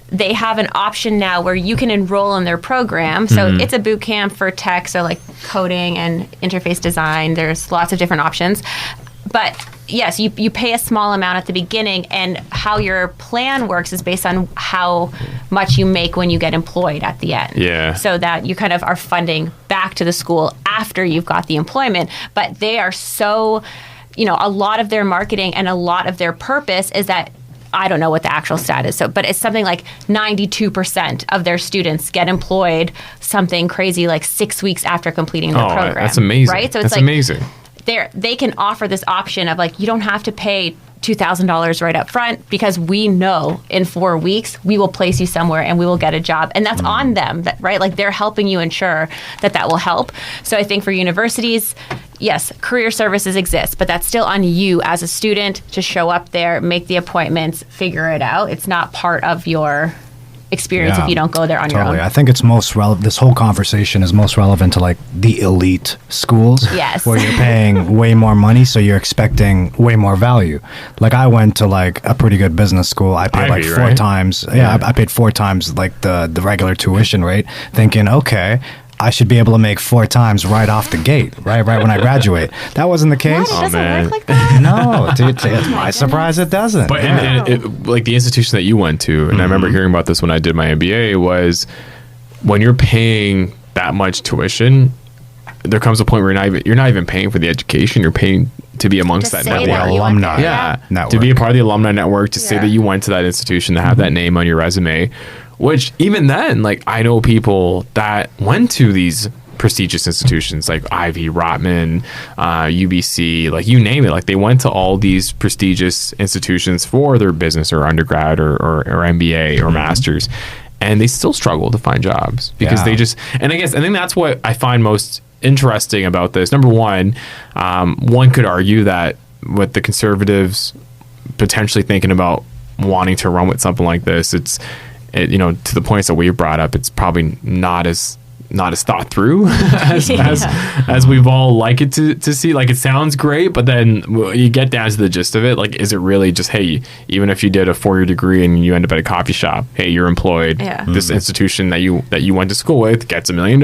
they have an option now where you can enroll in their program. So it's a boot camp for tech, so like coding and interface design. There's lots of different options. But yes, you pay a small amount at the beginning, and how your plan works is based on how much you make when you get employed at the end. Yeah. So that you kind of are funding back to the school after you've got the employment. But they are so, a lot of their marketing and a lot of their purpose is that, I don't know what the actual stat is, but it's something like 92% of their students get employed something crazy like 6 weeks after completing their program. That's amazing. Right? So it's amazing. They can offer this option of like, you don't have to pay $2,000 right up front, because we know in 4 weeks we will place you somewhere and we will get a job, and that's on them, right? Like they're helping you ensure that will help. So I think for universities, yes, career services exist, but that's still on you as a student to show up there, make the appointments, figure it out. It's not part of your experience if you don't go there on your own. I think it's most relevant. This whole conversation is most relevant to like the elite schools, where you're paying way more money, so you're expecting way more value. Like I went to like a pretty good business school. I paid like 4 times. I paid 4 times like the regular tuition rate, thinking, okay, I should be able to make 4 times right off the gate, right when I graduate. That wasn't the case. What? It doesn't work like that? No, dude, it's my surprise it doesn't. But and like the institution that you went to, and I remember hearing about this when I did my MBA, was when you're paying that much tuition, there comes a point where you're not even paying for the education. You're paying to be amongst that network. The alumni network. To be a part of the alumni network, to say that you went to that institution, to have that name on your resume. Which even then, like I know people that went to these prestigious institutions like Ivy, Rotman, UBC, like you name it. Like they went to all these prestigious institutions for their business or undergrad or MBA or master's, and they still struggle to find jobs because they just, and I think that's what I find most interesting about this. Number one, one could argue that with the conservatives potentially thinking about wanting to run with something like this, to the points that we brought up, it's probably not as thought through as we've all like it to see. Like it sounds great, but then you get down to the gist of it. Like, is it really just, hey, even if you did a 4-year degree and you end up at a coffee shop, hey, you're employed. Yeah. This institution that you went to school with gets $1 million.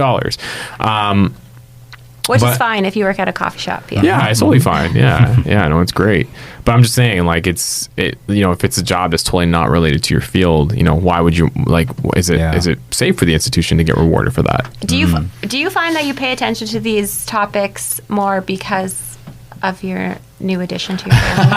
Which is fine if you work at a coffee shop. Yeah, it's totally fine. Yeah, no, it's great. But I'm just saying, like, if it's a job that's totally not related to your field, why would you, like, is it safe for the institution to get rewarded for that? Do you find that you pay attention to these topics more because of your new addition to your family?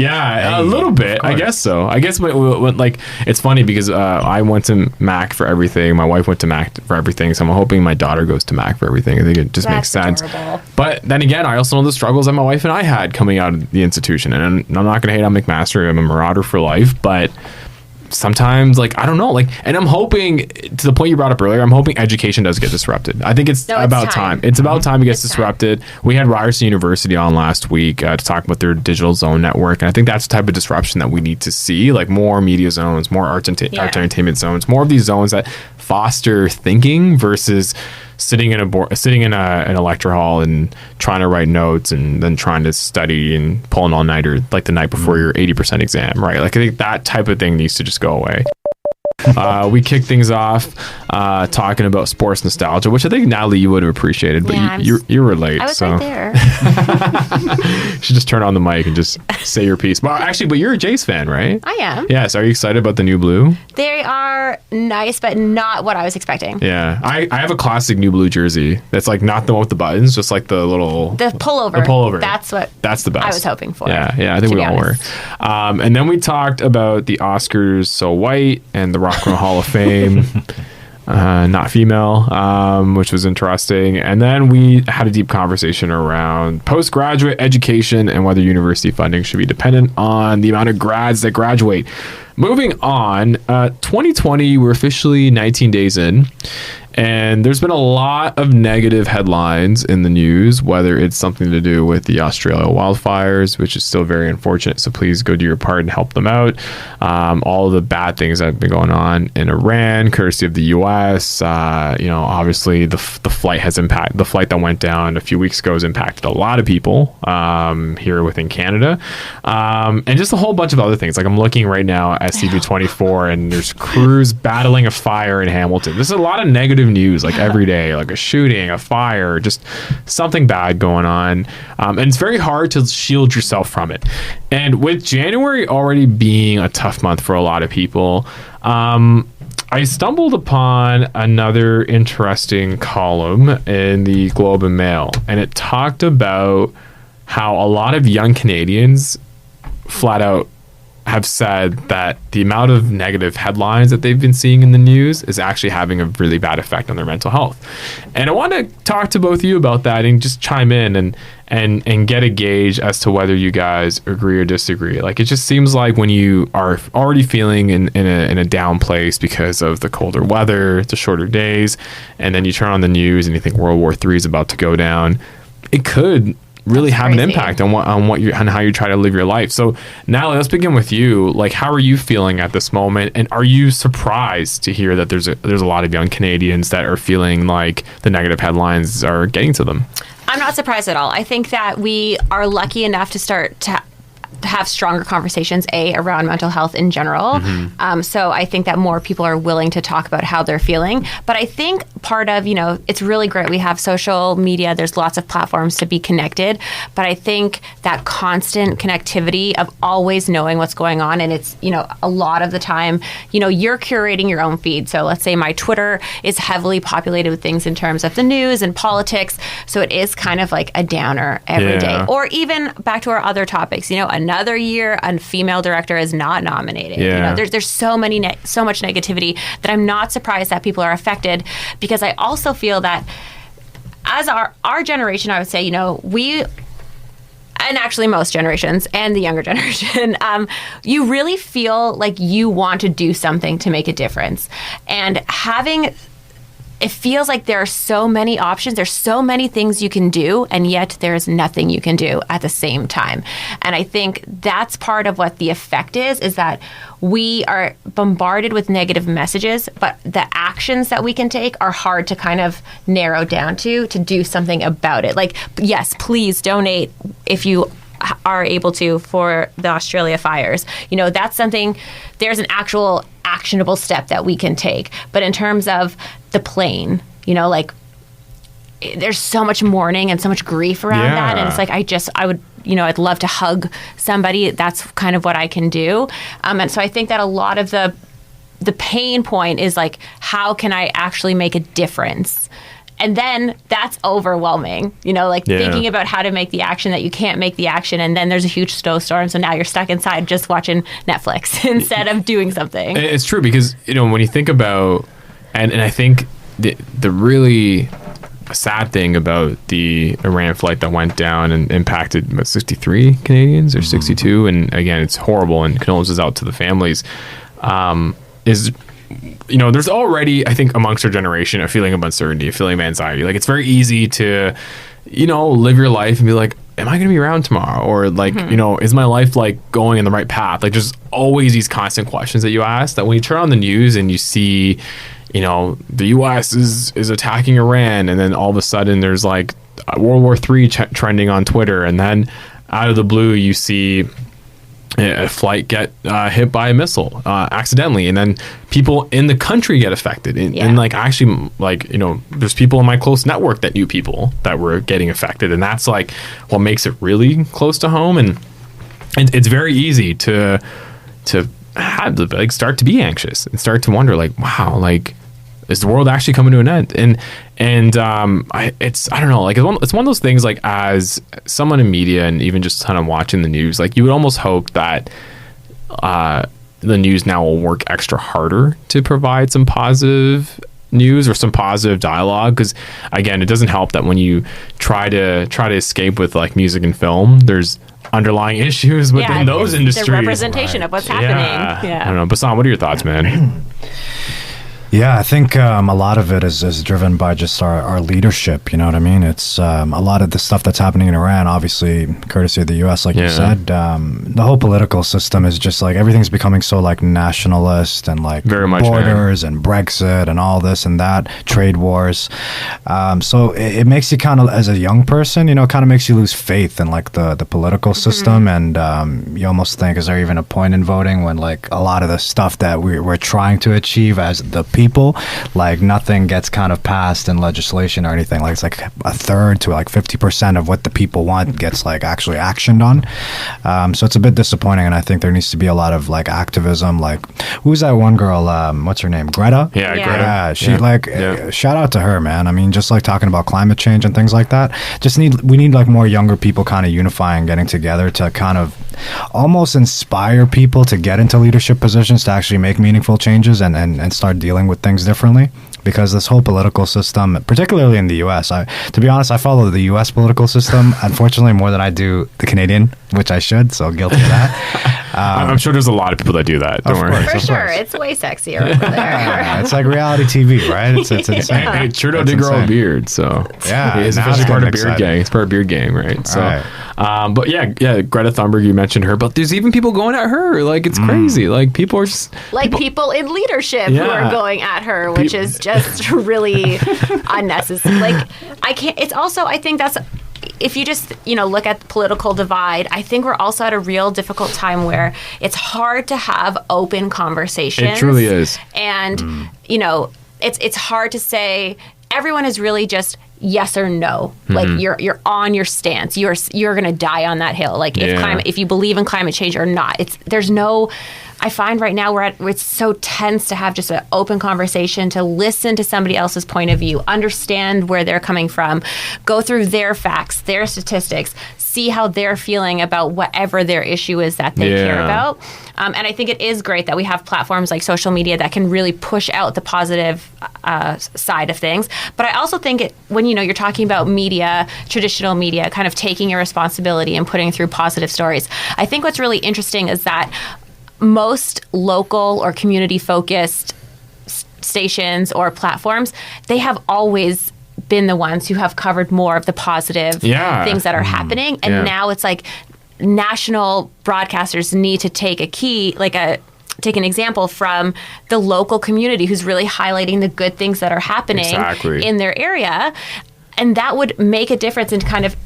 Yeah, a little bit. I guess so. I guess when like, it's funny because I went to Mac for everything. My wife went to Mac for everything. So I'm hoping my daughter goes to Mac for everything. I think it just makes sense. Adorable. But then again, I also know the struggles that my wife and I had coming out of the institution. And I'm not going to hate on McMaster. I'm a marauder for life. But sometimes, like, I don't know, like, and I'm hoping, to the point you brought up earlier, I'm hoping education does get disrupted. I think it's about time. It's about time it gets disrupted. We had Ryerson University on last week to talk about their digital zone network, and I think that's the type of disruption that we need to see, like more media zones, more art entertainment zones, more of these zones that foster thinking versus sitting in an lecture hall and trying to write notes and then trying to study and pull an all-nighter like the night before your 80% exam, right? Like I think that type of thing needs to just go away. We kicked things off talking about sports nostalgia, which I think, Nataleigh, you would have appreciated, but you were late. I was so. right there. You should just turn on the mic and just say your piece. Well, actually, but you're a Jays fan, right? I am. Yes. Are you excited about the new blue? They are nice, but not what I was expecting. Yeah. I have a classic new blue jersey that's like not the one with the buttons, just like the little... The pullover. The pullover. That's the best. I was hoping for. Yeah. I think we all were. And then we talked about the Oscars So White and the Rock and Roll Hall of Fame. Not female, which was interesting. And then we had a deep conversation around postgraduate education and whether university funding should be dependent on the amount of grads that graduate. Moving on, 2020, we're officially 19 days in, and there's been a lot of negative headlines in the news, whether it's something to do with the Australia wildfires, which is still very unfortunate, so please go do your part and help them out. All the bad things that have been going on in Iran, courtesy of the U.S. Obviously the flight that went down a few weeks ago has impacted a lot of people here within Canada, and just a whole bunch of other things. Like I'm looking right now at SCP-24, and there's crews battling a fire in Hamilton. There's a lot of negative news, like every day, like a shooting, a fire, just something bad going on. And it's very hard to shield yourself from it. And with January already being a tough month for a lot of people, I stumbled upon another interesting column in the Globe and Mail, and it talked about how a lot of young Canadians flat out have said that the amount of negative headlines that they've been seeing in the news is actually having a really bad effect on their mental health. And I want to talk to both of you about that and just chime in and get a gauge as to whether you guys agree or disagree. Like, it just seems like when you are already feeling in a down place because of the colder weather, the shorter days, and then you turn on the news and you think World War III is about to go down, it could really have an impact on how you try to live your life. So now let's begin with you. Like, how are you feeling at this moment? And are you surprised to hear that there's a lot of young Canadians that are feeling like the negative headlines are getting to them? I'm not surprised at all. I think that we are lucky enough to start to have stronger conversations, around mental health in general. Mm-hmm. So I think that more people are willing to talk about how they're feeling. But I think part of, it's really great. We have social media. There's lots of platforms to be connected. But I think that constant connectivity of always knowing what's going on, and it's, a lot of the time, you're curating your own feed. So let's say my Twitter is heavily populated with things in terms of the news and politics. So it is kind of like a downer every day. Or even back to our other topics, a another year a female director is not nominated. Yeah. There's so much negativity that I'm not surprised that people are affected, because I also feel that as our generation, I would say, we, and actually most generations and the younger generation, you really feel like you want to do something to make a difference. And it feels like there are so many options. There's so many things you can do, and yet there's nothing you can do at the same time. And I think that's part of what the effect is that we are bombarded with negative messages, but the actions that we can take are hard to kind of narrow down to do something about it. Like, yes, please donate if you are able to for the Australia fires. That's something, there's an actual actionable step that we can take. But in terms of the plane, there's so much mourning and so much grief around that. And it's like, I would, I'd love to hug somebody. That's kind of what I can do. And so I think that a lot of the pain point is like, how can I actually make a difference? And then that's overwhelming, thinking about how to make the action that you can't make the action. And then there's a huge snowstorm. So now you're stuck inside just watching Netflix instead of doing something. It's true, because, when you think about, and I think the really sad thing about the Iran flight that went down and impacted 63 Canadians or 62. And again, it's horrible, and condolences out to the families, is, there's already, I think, amongst our generation, a feeling of uncertainty, a feeling of anxiety. Like, it's very easy to, live your life and be like, am I going to be around tomorrow? Or like, is my life like going in the right path? Like, there's always these constant questions that you ask, that when you turn on the news and you see, the U.S. is attacking Iran, and then all of a sudden there's like World War III trending on Twitter, and then out of the blue you see a flight get hit by a missile accidentally, and then people in the country get affected. And like, actually, like, there's people in my close network that knew people that were getting affected, and that's like what makes it really close to home. And it's very easy to have, like, start to be anxious and start to wonder, like, wow, like, is the world actually coming to an end? And I don't know, like, it's one of those things, like, as someone in media and even just kind of watching the news, like, you would almost hope that the news now will work extra harder to provide some positive news or some positive dialogue, because again, it doesn't help that when you try to escape with like music and film, there's underlying issues within those industries. The representation of what's happening. I don't know. Basam, what are your thoughts, man? Yeah, I think a lot of it is driven by just our leadership, you know what I mean? It's a lot of the stuff that's happening in Iran, obviously, courtesy of the U.S., like you said. The whole political system is just like, everything's becoming so like nationalist, and like very much borders and Brexit and all this and that, trade wars. So it makes you kind of, as a young person, kind of makes you lose faith in like the political system. And you almost think, is there even a point in voting when like a lot of the stuff that we're trying to achieve as the people, like nothing gets kind of passed in legislation or anything. Like, it's like a third to like 50% of what the people want gets like actually actioned on. So it's a bit disappointing, and I think there needs to be a lot of like activism. Like, who's that one girl, what's her name, Greta? Greta. Yeah, she shout out to her, man. I mean, just like talking about climate change and things like that. We need like more younger people kind of unifying, getting together to kind of almost inspire people to get into leadership positions, to actually make meaningful changes and start dealing with things differently. Because this whole political system, particularly in the U.S., to be honest, I follow the U.S. political system, unfortunately, more than I do the Canadian, which I should, so guilty of that. I'm sure there's a lot of people that do that. Don't worry. For sure. It's way sexier over there. It's like reality TV, right? It's insane. Hey, Trudeau did grow a beard, so yeah, it's officially part of Beard Gang. It's part of Beard Gang, right? So, but yeah, Greta Thunberg, you mentioned her, but there's even people going at her. Like, it's crazy. Like, people are just people in leadership who are going at her, which is just really unnecessary. Like, I can't. It's also, I think that's, if you just, look at the political divide, I think we're also at a real difficult time where it's hard to have open conversations. It truly is. And, it's hard to say, everyone is really just yes or no. Like, you're on your stance. You're going to die on that hill. Like, if you believe in climate change or not. There's no I find right now where it's so tense to have just an open conversation, to listen to somebody else's point of view, understand where they're coming from, go through their facts, their statistics, see how they're feeling about whatever their issue is that they care about. And I think it is great that we have platforms like social media that can really push out the positive side of things. But I also think when you're talking about media, traditional media, kind of taking your responsibility and putting through positive stories, I think what's really interesting is that most local or community-focused stations or platforms, they have always been the ones who have covered more of the positive things that are happening. And now it's like national broadcasters need to take take an example from the local community who's really highlighting the good things that are happening in their area. And that would make a difference in kind of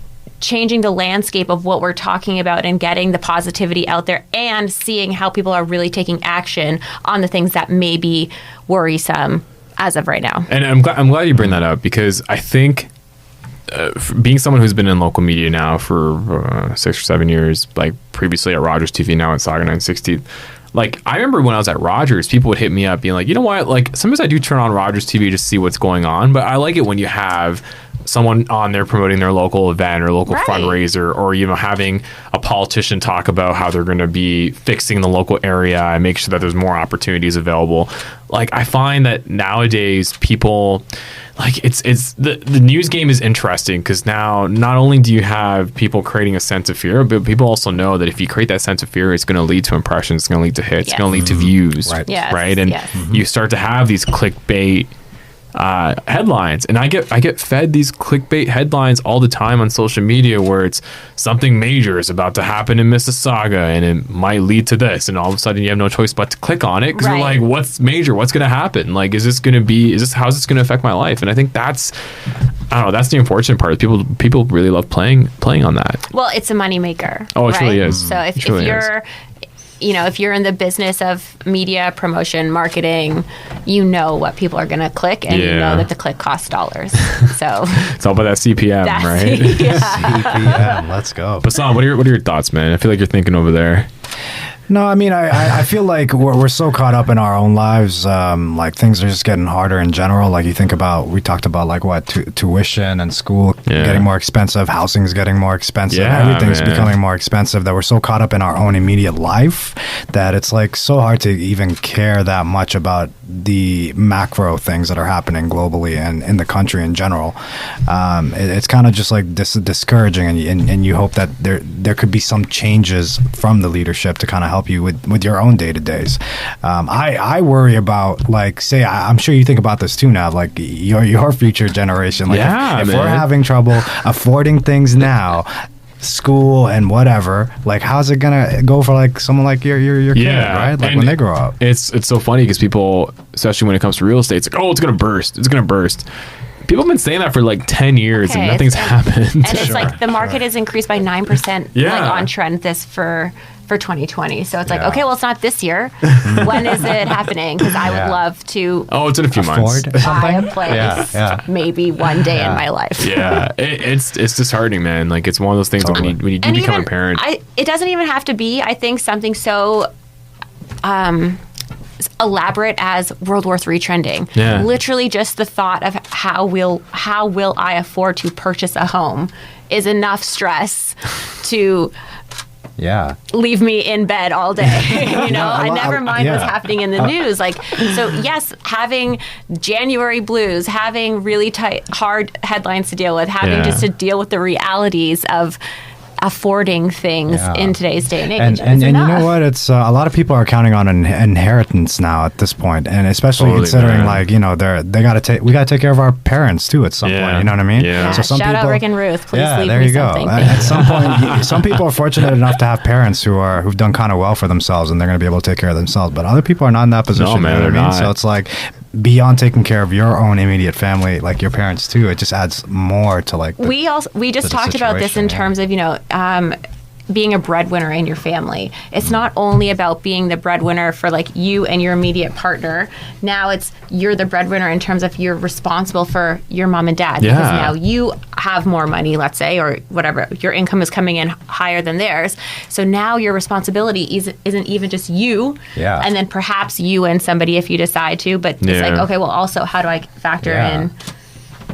changing the landscape of what we're talking about and getting the positivity out there and seeing how people are really taking action on the things that may be worrisome as of right now. And I'm glad you bring that up, because I think being someone who's been in local media now for 6 or 7 years, like previously at Rogers TV, now at Saga 960, like I remember when I was at Rogers, people would hit me up being like, you know what, like sometimes I do turn on Rogers TV to see what's going on, but I like it when you have someone on there promoting their local event or local fundraiser, or having a politician talk about how they're going to be fixing the local area and make sure that there's more opportunities available. Like I find that nowadays people, like it's the news game is interesting, because now not only do you have people creating a sense of fear, but people also know that if you create that sense of fear, it's going to lead to impressions, it's going to lead to hits, it's going to lead to views, right? And you start to have these clickbait headlines, and I get fed these clickbait headlines all the time on social media where it's something major is about to happen in Mississauga and it might lead to this, and all of a sudden you have no choice but to click on it because you're like, what's major, what's going to happpen, like how's this going to affect my life? And I think that's the unfortunate part. People really love playing on that. Well, it's a moneymaker. Oh, it truly is. So if you're if you're in the business of media, promotion, marketing, you know what people are going to click, and you know that the click costs dollars. So it's all about that CPM, right? CPM, let's go. Basam, what are your thoughts, man? I feel like you're thinking over there. No, I mean, I feel like we're so caught up in our own lives. Like things are just getting harder in general. Like you think about, we talked about like tuition and school getting more expensive, housing's getting more expensive, everything's becoming more expensive, that we're so caught up in our own immediate life that it's like so hard to even care that much about the macro things that are happening globally and in the country in general. It's kind of just like discouraging, and you hope that there could be some changes from the leadership to kind of help you with your own day-to-days. I worry about, like, say, I'm sure you think about this too now, like your future generation. Like if we're having trouble affording things now, school and whatever, like how's it gonna go for like someone like your kid, right? Like when they grow up. It's so funny because people, especially when it comes to real estate, it's like, oh, it's gonna burst. People have been saying that for like 10 years and nothing's happened. And it's like the market has increased by 9% like on trend for 2020. So it's like, okay, well, it's not this year. When is it happening? Because I would love to it's in a few months. Buy a place maybe one day in my life. It's disheartening, man. Like it's one of those things when you do become a parent. It doesn't even have to be, I think, something so elaborate as World War III trending. Literally just the thought of how will I afford to purchase a home is enough stress to leave me in bed all day. I never mind what's happening in the news. Like, so yes, having January blues, having really hard headlines to deal with, having just to deal with the realities of affording things in today's day and age. And you know what? It's a lot of people are counting on an inheritance now at this point, and especially considering like we got to take care of our parents too at some point. You know what I mean? So some shout out Rick and Ruth. Please leave there me you go. Something. At some point, some people are fortunate enough to have parents who've done kind of well for themselves, and they're going to be able to take care of themselves. But other people are not in that position. No, man, they're not. So it's like, beyond taking care of your own immediate family, like your parents too, it just adds more to like we just talked about this in terms of being a breadwinner in your family. It's not only about being the breadwinner for like you and your immediate partner. Now it's you're the breadwinner in terms of you're responsible for your mom and dad because now you have more money, let's say, or whatever. Your income is coming in higher than theirs. So now your responsibility isn't even just you and then perhaps you and somebody if you decide to, but it's like, okay, well, also how do I factor in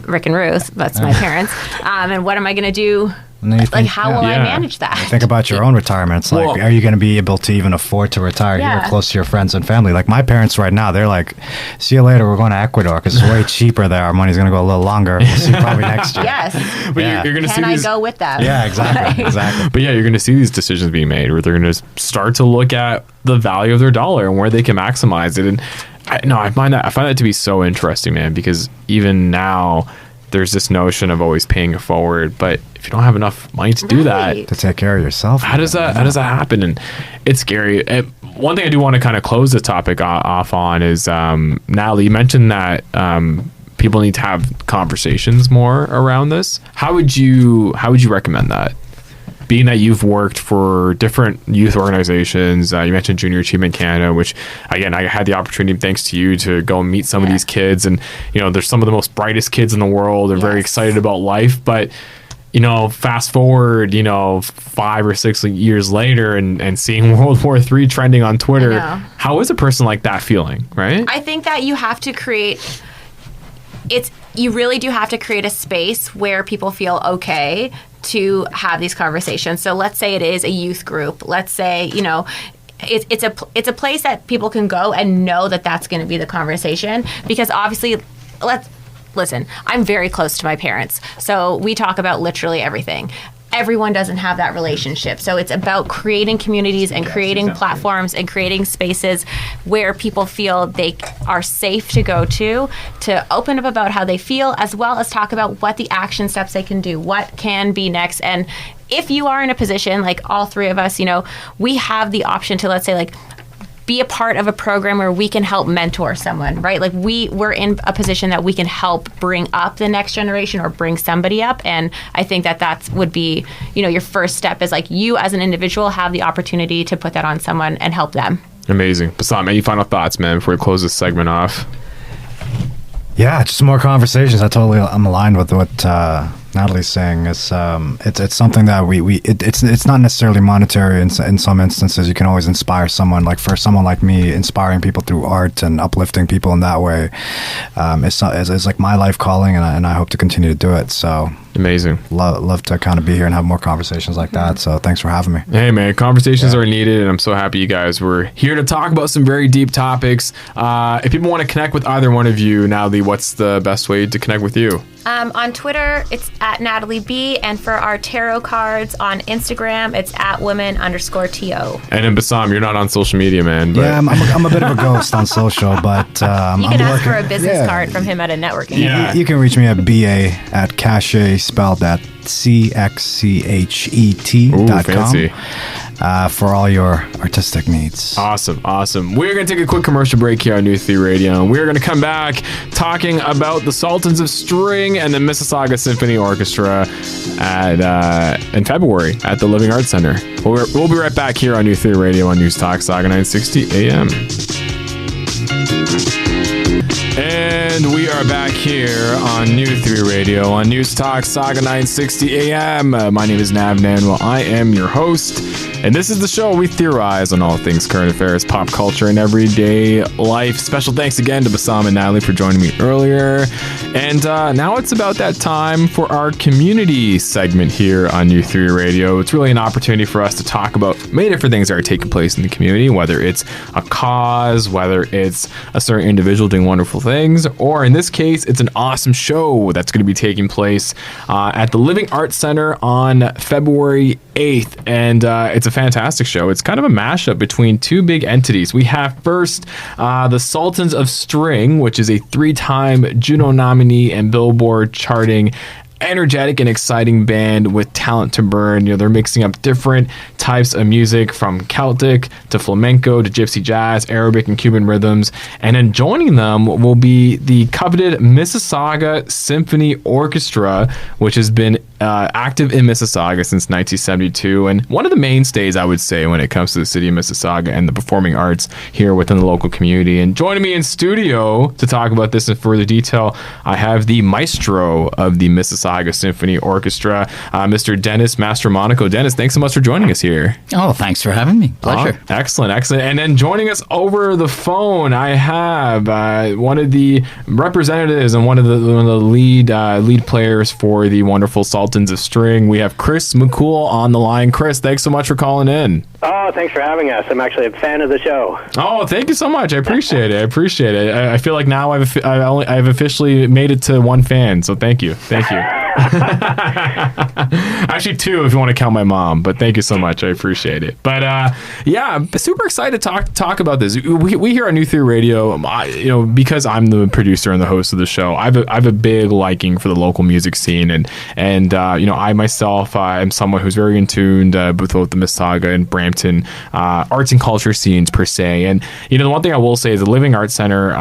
Rick and Ruth? That's my parents. And what am I going to do? Like, how will I manage that? Think about your own retirement. It's like, are you going to be able to even afford to retire here close to your friends and family? Like, my parents right now, they're like, see you later. We're going to Ecuador because it's way cheaper there. Our money's going to go a little longer. We'll see you probably next year. Yes. But you're going to see these... Can I go with them? Yeah, exactly. Exactly. But you're going to see these decisions being made where they're going to start to look at the value of their dollar and where they can maximize it. And I find that to be so interesting, man, because even now, there's this notion of always paying it forward, but if you don't have enough money to do that, to take care of yourself, how does that happen? And it's scary. One thing I do want to kind of close the topic off on is Nataleigh, you mentioned that people need to have conversations more around this. How would you recommend that? Being that you've worked for different youth organizations, you mentioned Junior Achievement Canada, which, again, I had the opportunity, thanks to you, to go and meet some of these kids. And, they're some of the most brightest kids in the world. They're very excited about life. But, fast forward, 5 or 6 years later and seeing World War III trending on Twitter, how is a person like that feeling, right? I think that you have to create... You really do have to create a space where people feel okay to have these conversations. So let's say it is a youth group. Let's say, it's a place that people can go and know that that's going to be the conversation. Because obviously, listen, I'm very close to my parents. So we talk about literally everything. Everyone doesn't have that relationship. So it's about creating communities and creating platforms and creating spaces where people feel they are safe to go to open up about how they feel, as well as talk about what the action steps they can do, what can be next. And if you are in a position, like all three of us, we have the option to, let's say, like, be a part of a program where we can help mentor someone, right? Like we're in a position that we can help bring up the next generation or bring somebody up. And I think that would be, your first step is like you as an individual have the opportunity to put that on someone and help them. Amazing. Basam, any final thoughts, man, before we close this segment off? Yeah, just more conversations. I'm aligned with what Nataleig's saying. It's something that it's not necessarily monetary in some instances. You can always inspire someone. Like for someone like me, inspiring people through art and uplifting people in that way, it's like my life calling, and I hope to continue to do it. So amazing. Love to kind of be here and have more conversations like that. So thanks for having me. Hey man, conversations are needed, and I'm so happy you guys were here to talk about some very deep topics. If people want to connect with either one of you, Nataleigh, what's the best way to connect with you? On Twitter, it's at Nataleigh B, and for our tarot cards on Instagram, it's at women_TO. And then Basam, you're not on social media, man. But... Yeah, I'm a bit of a ghost on social, but you can ask for a business card from him at a networking. Yeah, you can reach me at BA@Cachet, spelled at CXCHET.com. Fancy. For all your artistic needs. Awesome. We're going to take a quick commercial break here on New Theory Radio, and we're going to come back talking about the Sultans of String and the Mississauga Symphony Orchestra in February at the Living Arts Center. We'll be right back here on New Theory Radio on News Talk Saga 960 AM. And we are back here on New Theory Radio on News Talk Saga 960 AM. My name is Nav Nanwa. I am your host, and this is the show we theorize on all things current affairs, pop culture, and everyday life. Special thanks again to Basam and Nataleigh for joining me earlier. And now it's about that time for our community segment here on New Theory Radio. It's really an opportunity for us to talk about many different things that are taking place in the community, whether it's a cause, whether it's a certain individual doing wonderful things, or in this case, it's an awesome show that's going to be taking place at the Living Arts Center on February 8th. And it's a fantastic show. It's kind of a mashup between two big entities. We have first the Sultans of String, which is a 3-time Juno nominee and Billboard charting energetic and exciting band with talent to burn. They're mixing up different types of music from Celtic to flamenco to gypsy jazz, Arabic, and Cuban rhythms. And then joining them will be the coveted Mississauga Symphony Orchestra, which has been active in Mississauga since 1972, and one of the mainstays, I would say, when it comes to the city of Mississauga and the performing arts here within the local community. And joining me in studio to talk about this in further detail, I have the Maestro of the Mississauga Symphony Orchestra, Mr. Dennis Mastromonoco. Dennis, thanks so much for joining us here. Oh, thanks for having me. Pleasure. Excellent. And then joining us over the phone, I have one of the representatives and one of the lead players for the wonderful Sultans of String. We have Chris Mckhool on the line. Chris, thanks so much for calling in. Oh, thanks for having us. I'm actually a fan of the show. Oh, thank you so much. I appreciate it. I feel like now I've officially made it to one fan, so thank you. Actually, two if you want to count my mom, but thank you so much. I appreciate it. But yeah, super excited to talk about this. We here on New Theory Radio, because I'm the producer and the host of the show, I have a big liking for the local music scene, and I myself am someone who's very in tune with both the Mississauga and Brampton arts and culture scenes per se. And the one thing I will say is the Living Arts Center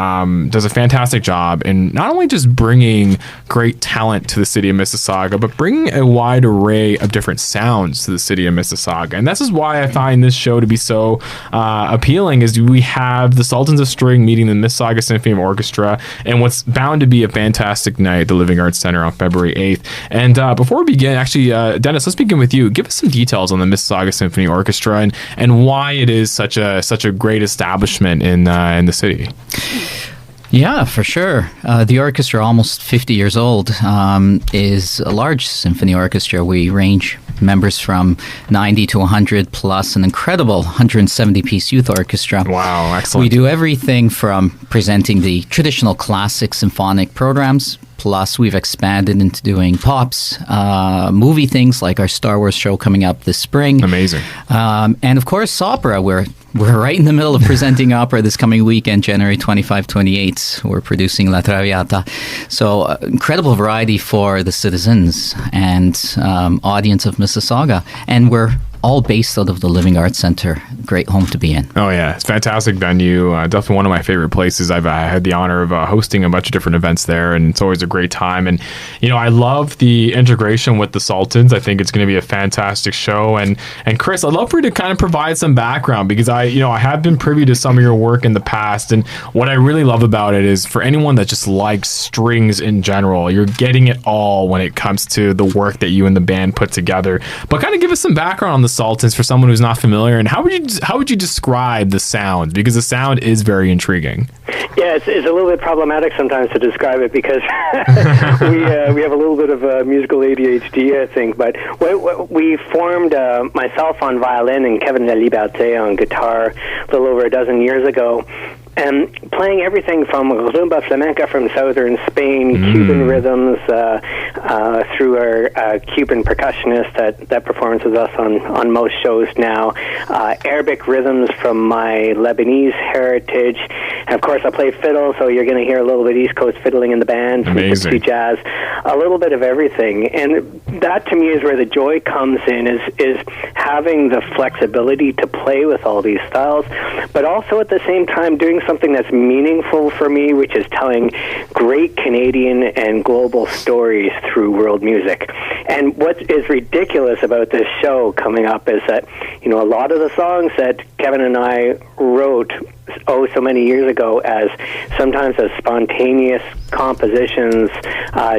does a fantastic job in not only just bringing great talent to the city of Mississauga, but bringing a wide array of different sounds to the city of Mississauga. And this is why I find this show to be so appealing, is we have the Sultans of String meeting the Mississauga Symphony Orchestra, and what's bound to be a fantastic night at the Living Arts Center on February 8th. And before we begin, actually, Dennis, let's begin with you. Give us some details on the Mississauga Symphony Orchestra and why it is such a great establishment in the city. Yeah, for sure. The orchestra, almost 50 years old, is a large symphony orchestra. We range members from 90 to 100 plus an incredible 170-piece youth orchestra. Wow, excellent. We do everything from presenting the traditional classic symphonic programs, plus we've expanded into doing pops, movie things like our Star Wars show coming up this spring. Amazing. And of course, opera. We're right in the middle of presenting opera this coming weekend, January 25-28. We're producing La Traviata. So incredible variety for the citizens and audience of Mississauga. And we're all based out of the Living Arts Center. Great home to be in. Oh, yeah. It's a fantastic venue. Definitely one of my favorite places. I've had the honor of hosting a bunch of different events there, and it's always a great time. And, I love the integration with the Sultans. I think it's going to be a fantastic show. And Chris, I'd love for you to kind of provide some background, because I have been privy to some of your work in the past. And what I really love about it is, for anyone that just likes strings in general, you're getting it all when it comes to the work that you and the band put together. But kind of give us some background on the Sultans for someone who's not familiar, and how would you describe the sound, because the sound is very intriguing. Yeah, it's a little bit problematic sometimes to describe it, because we have a little bit of musical ADHD, I think. But we formed myself on violin and Kevin Liberté on guitar a little over a dozen years ago. And playing everything from rumba flamenca from southern Spain, Cuban rhythms, through our Cuban percussionist that performs with us on most shows now, Arabic rhythms from my Lebanese heritage, and of course I play fiddle, so you're going to hear a little bit East Coast fiddling in the band, some gypsy jazz, a little bit of everything. And that to me is where the joy comes in, is having the flexibility to play with all these styles, but also at the same time doing something that's meaningful for me, which is telling great Canadian and global stories through world music. And what is ridiculous about this show coming up is that, a lot of the songs that Kevin and I wrote so many years ago sometimes as spontaneous compositions,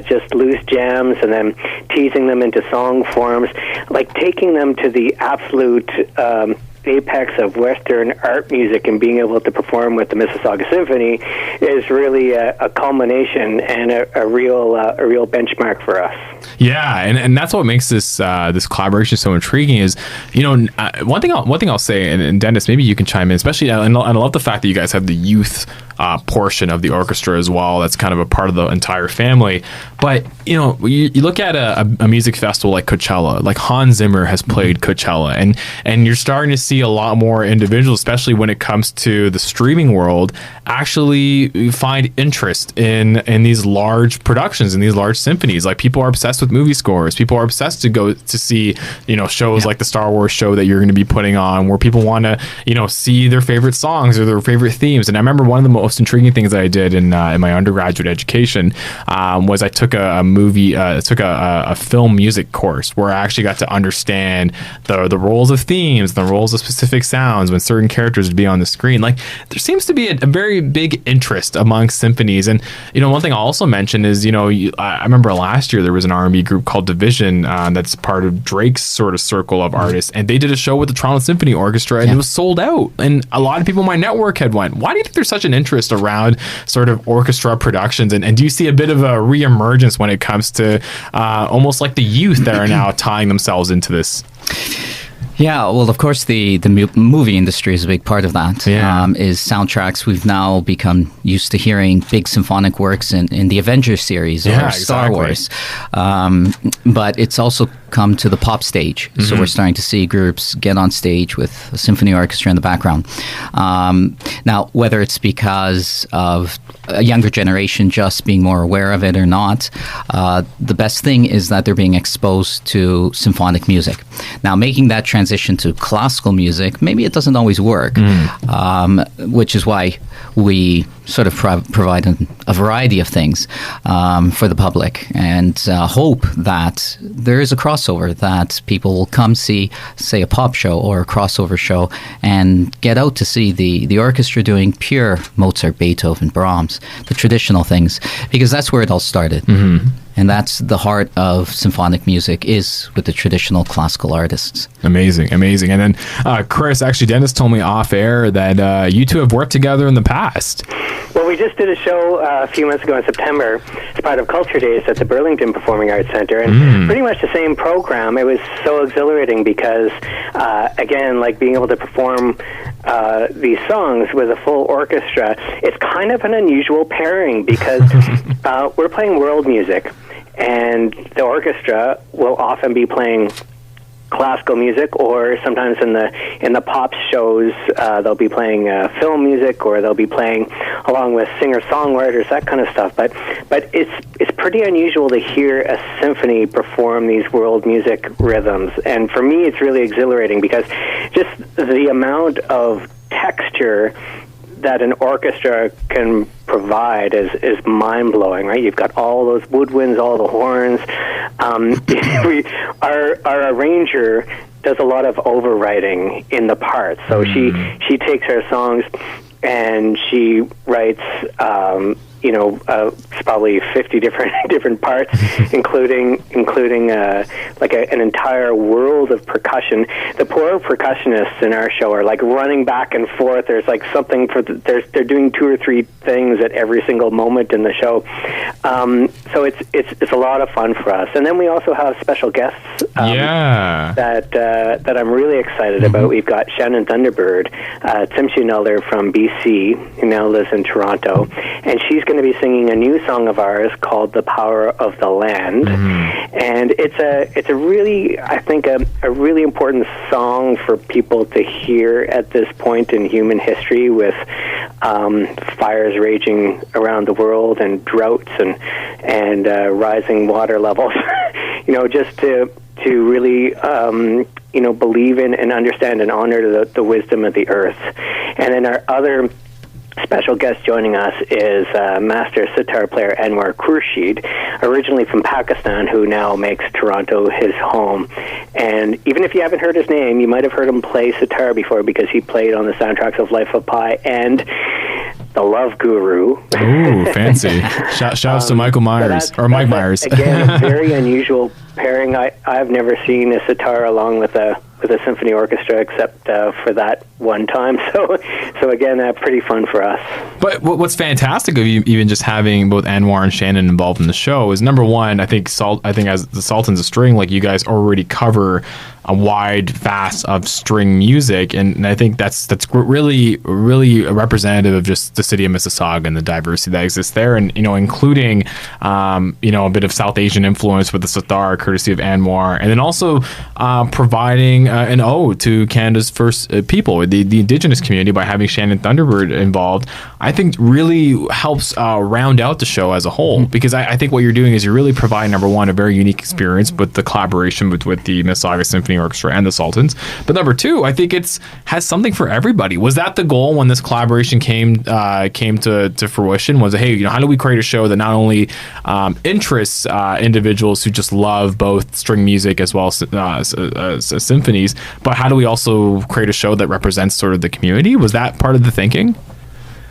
just loose jams, and then teasing them into song forms, like taking them to the absolute apex of Western art music and being able to perform with the Mississauga Symphony is really a culmination and a real benchmark for us. Yeah, and that's what makes this collaboration so intriguing. Is one thing I'll say, and Dennis, maybe you can chime in, especially, and I love the fact that you guys have the youth portion of the orchestra as well. That's kind of a part of the entire family. But you look at a music festival like Coachella. Like Hans Zimmer has played Coachella, and you're starting to see a lot more individuals, especially when it comes to the streaming world, actually find interest in these large productions and these large symphonies. Like people are obsessed with movie scores. People are obsessed to go to see shows like the Star Wars show that you're going to be putting on, where people want to see their favorite songs or their favorite themes. And I remember one of the most intriguing things that I did in my undergraduate education was I took a film music course where I actually got to understand the roles of themes, the roles of specific sounds when certain characters would be on the screen. Like there seems to be a very big interest among symphonies. And one thing I'll also mention is I remember last year there was an R&B group called Division that's part of Drake's sort of circle of artists, and they did a show with the Toronto Symphony Orchestra, and it was sold out. And a lot of people in my network had went. Why do you think there's such an interest around sort of orchestra productions? And do you see a bit of a reemergence when it comes to almost like the youth that are now tying themselves into this? Yeah, well, of course, the movie industry is a big part of that. Yeah. Is soundtracks. We've now become used to hearing big symphonic works in the Avengers series or Star Wars. But it's also come to the pop stage. So we're starting to see groups get on stage with a symphony orchestra in the background. Now, whether it's because of a younger generation just being more aware of it or not, the best thing is that they're being exposed to symphonic music. Now, making that transition to classical music, maybe it doesn't always work, which is why we sort of provide a variety of things for the public, and hope that there is a crossover, that people will come see, say, a pop show or a crossover show and get out to see the orchestra doing pure Mozart, Beethoven, Brahms, the traditional things, because that's where it all started. And that's the heart of symphonic music, is with the traditional classical artists. Amazing. And then, Chris, actually, Dennis told me off air that you two have worked together in the past. Well, we just did a show a few months ago in September as part of Culture Days at the Burlington Performing Arts Center, and pretty much the same program. It was so exhilarating because, again, like being able to perform these songs with a full orchestra, it's kind of an unusual pairing because we're playing world music, and the orchestra will often be playing classical music, or sometimes in the pop shows they'll be playing film music, or they'll be playing along with singer-songwriters, that kind of stuff. But it's pretty unusual to hear a symphony perform these world music rhythms, and for me it's really exhilarating because just the amount of texture that an orchestra can provide is mind-blowing, right? You've got all those woodwinds, all the horns. Our arranger does a lot of overwriting in the parts. So she takes her songs and she writes probably 50 different parts, including like an entire world of percussion. The poor percussionists in our show are like running back and forth. There's like something they're doing 2 or 3 things at every single moment in the show. So it's a lot of fun for us. And then we also have special guests that I'm really excited about. We've got Shannon Thunderbird, Tsimshinuller from BC, who now lives in Toronto, and she's going to be singing a new song of ours called "The Power of the Land," and it's a really, I think, a really important song for people to hear at this point in human history, with fires raging around the world and droughts and rising water levels. Just to really believe in and understand and honor the wisdom of the earth. And then our other special guest joining us is master sitar player Anwar Khurshid, originally from Pakistan, who now makes Toronto his home. And even if you haven't heard his name, you might have heard him play sitar before, because he played on the soundtracks of Life of Pi and The Love Guru. Ooh, fancy. Shouts to Michael Myers, or Mike Myers. Again, a very unusual pairing. I've never seen a sitar along with with a symphony orchestra except for that one time. So again, pretty fun for us. But what's fantastic of you even just having both Anwar and Shannon involved in the show is, number one, I think as the Sultans of String, like, you guys already cover a wide vast of string music, and I think that's really representative of just the city of Mississauga and the diversity that exists there, and including a bit of South Asian influence with the sitar courtesy of Anwar, and then also providing an ode to Canada's first people, the Indigenous community, by having Shannon Thunderbird involved. I think really helps round out the show as a whole, because I think what you're doing is you're really providing, number one, a very unique experience with the collaboration with the Mississauga Symphony Orchestra and the Sultans, but number two, I think has something for everybody. Was that the goal when this collaboration came to fruition? Was, hey, how do we create a show that not only interests individuals who just love both string music as well as symphonies, but how do we also create a show that represents sort of the community? Was that part of the thinking?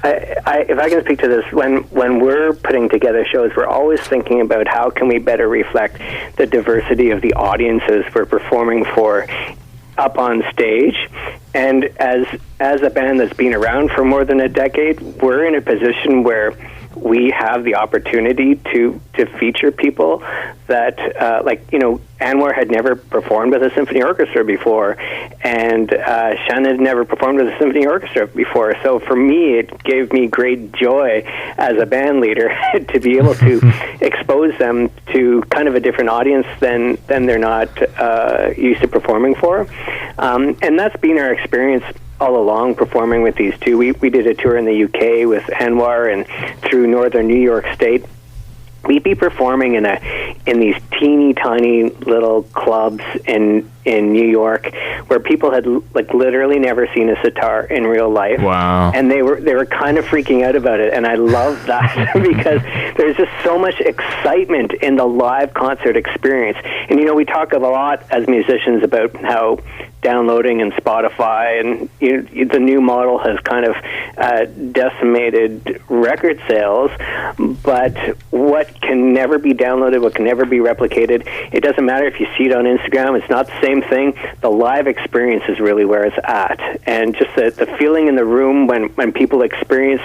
If I can speak to this, when we're putting together shows, we're always thinking about how can we better reflect the diversity of the audiences we're performing for up on stage. And as a band that's been around for more than a decade, we're in a position where we have the opportunity to feature people that, Anwar had never performed with a symphony orchestra before, and Shannon had never performed with a symphony orchestra before. So for me, it gave me great joy as a band leader to be able to expose them to kind of a different audience than they're not used to performing for. And that's been our experience all along, performing with these two. We did a tour in the UK with Anwar and through northern New York State. We'd be performing in these teeny tiny little clubs in New York where people had literally never seen a sitar in real life. Wow. And they were kind of freaking out about it, and I love that because there's just so much excitement in the live concert experience. And we talk a lot as musicians about how downloading and Spotify and the new model has kind of decimated record sales, but what can never be downloaded, what can never be replicated, it doesn't matter if you see it on Instagram, it's not the same thing. The live experience is really where it's at, and just the feeling in the room when people experience